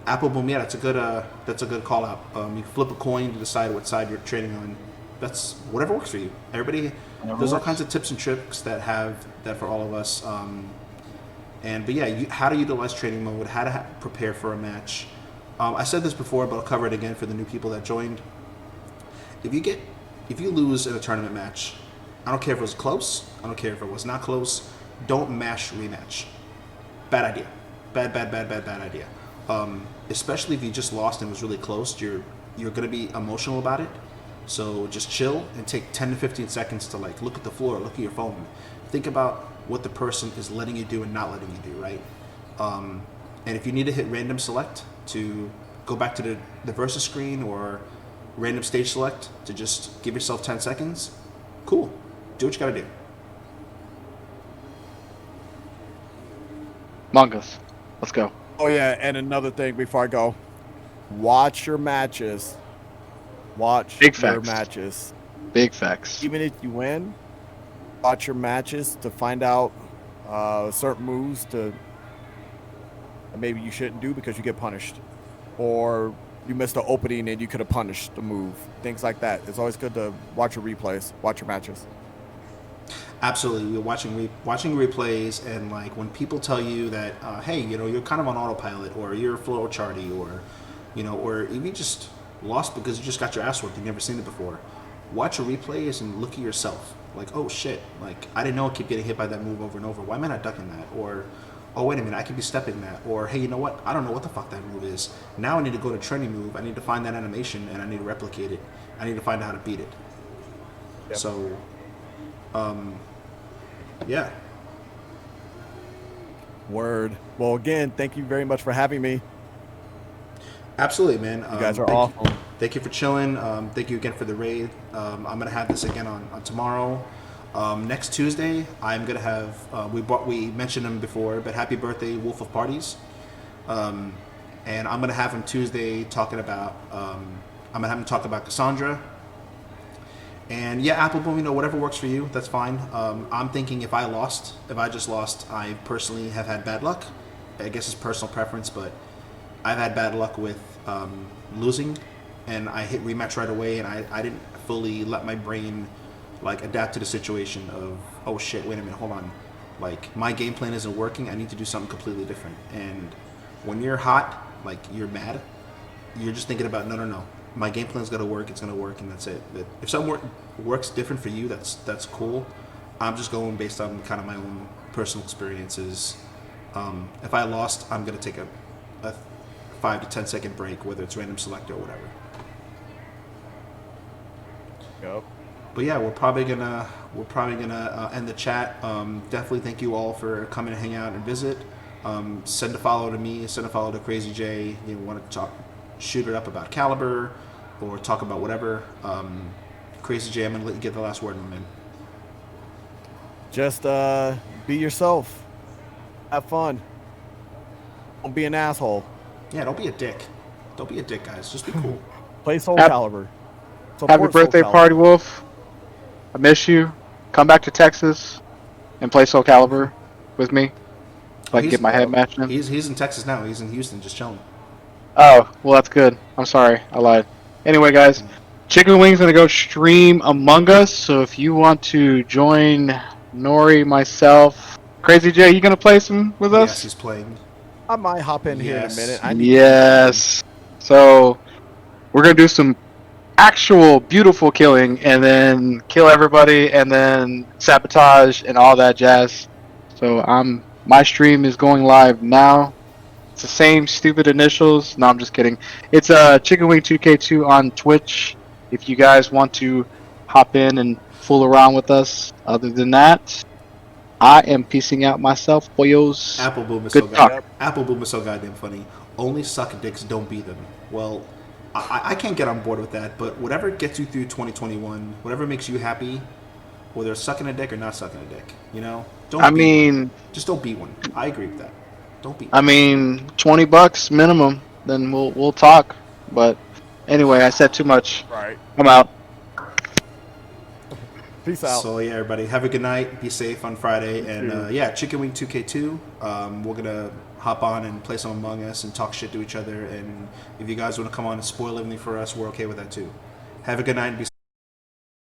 Apple Boom, yeah, that's a good call out. You flip a coin to decide what side you're trading on. That's whatever works for you. There's all kinds of tips and tricks that for all of us. But yeah, how to utilize trading mode, how to prepare for a match. I said this before, but I'll cover it again for the new people that joined. If you lose in a tournament match, I don't care if it was close, I don't care if it was not close, don't mash rematch. Bad idea. Bad idea. Especially if you just lost and it was really close, you're going to be emotional about it. So just chill and take 10 to 15 seconds to like look at the floor, look at your phone. Think about what the person is letting you do and not letting you do, right? And if you need to hit random select to go back to the versus screen or random stage select to just give yourself 10 seconds, cool. Do what you gotta do. Mongoose, let's go. Oh yeah, and another thing before I go, watch your matches. Watch Big your facts. matches. Big facts. Even if you win, watch your matches to find out certain moves that maybe you shouldn't do because you get punished, or you missed an opening and you could have punished the move. Things like that. It's always good to watch your replays, watch your matches. Absolutely, you're watching replays, and like when people tell you that, hey, you're kind of on autopilot, or you're flow charty, or or if you just lost because you just got your ass whooped, you've never seen it before. Watch your replays and look at yourself. Like, oh shit, like I didn't know I keep getting hit by that move over and over. Why am I not ducking that? Or, oh wait a minute, I could be stepping that. Or, hey, you know what? I don't know what the fuck that move is. Now I need to go to training move. I need to find that animation and I need to replicate it. I need to find out how to beat it. Yep. So, yeah. Word. Well, again, thank you very much for having me. Absolutely, man. You guys are awesome. Thank you for chilling. Thank you again for the raid. I'm gonna have this again on tomorrow. Next Tuesday, I'm gonna have we mentioned him before, but happy birthday, Wolf of Parties. And I'm gonna have him Tuesday talking about. I'm gonna have him talk about Cassandra. And yeah, Appleboom, whatever works for you, that's fine. I'm thinking if I just lost, I personally have had bad luck. I guess it's personal preference, but I've had bad luck with losing, and I hit rematch right away, and I didn't fully let my brain like adapt to the situation of, oh shit, wait a minute, hold on, like my game plan isn't working, I need to do something completely different. And when you're hot, like you're mad, you're just thinking about no, my game plan's gonna work, it's gonna work, and that's it. But if something works different for you, that's cool. I'm just going based on kind of my own personal experiences. If I lost, I'm gonna take a 5 to 10 second break, whether it's random select or whatever. Yep. But yeah, we're probably gonna end the chat. Definitely thank you all for coming to hang out and visit. Send a follow to me. Send a follow to Crazy J. You want to shoot it up about Calibur, or talk about whatever. Crazy J, I'm gonna let you get the last word, my man. Just be yourself. Have fun. Don't be an asshole. Yeah, don't be a dick. Don't be a dick, guys. Just be cool. Play Soul Calibur. Happy birthday party, Wolf. I miss you. Come back to Texas and play Soul Calibur with me. So I can get my head matched in. He's in Texas now. He's in Houston, just chilling. Oh, well, that's good. I'm sorry. I lied. Anyway, guys, Chicken Wing's going to go stream Among Us. So if you want to join Nori, myself, Crazy J, you going to play some with us? Yes, he's playing. I might hop in here in a minute. Yes. So we're going to do some actual beautiful killing and then kill everybody and then sabotage and all that jazz. So my stream is going live now. It's the same stupid initials. No, I'm just kidding. It's Chicken Wing 2K2 on Twitch if you guys want to hop in and fool around with us. Other than that, I am piecing out myself, boyos. Appleboom is so goddamn funny. Only suck dicks, don't beat them. Well, I can't get on board with that. But whatever gets you through 2021, whatever makes you happy, whether it's sucking a dick or not sucking a dick, you know, don't. I be mean, one. Just don't be one. I agree with that. Don't be. I mean, $20 minimum. Then we'll talk. But anyway, I said too much. Right. I'm out. Peace out. So yeah, everybody, have a good night. Be safe on Friday, and yeah, Chicken Wing 2K2. We're gonna hop on and play some Among Us and talk shit to each other. And if you guys want to come on and spoil everything for us, we're okay with that too. Have a good night and be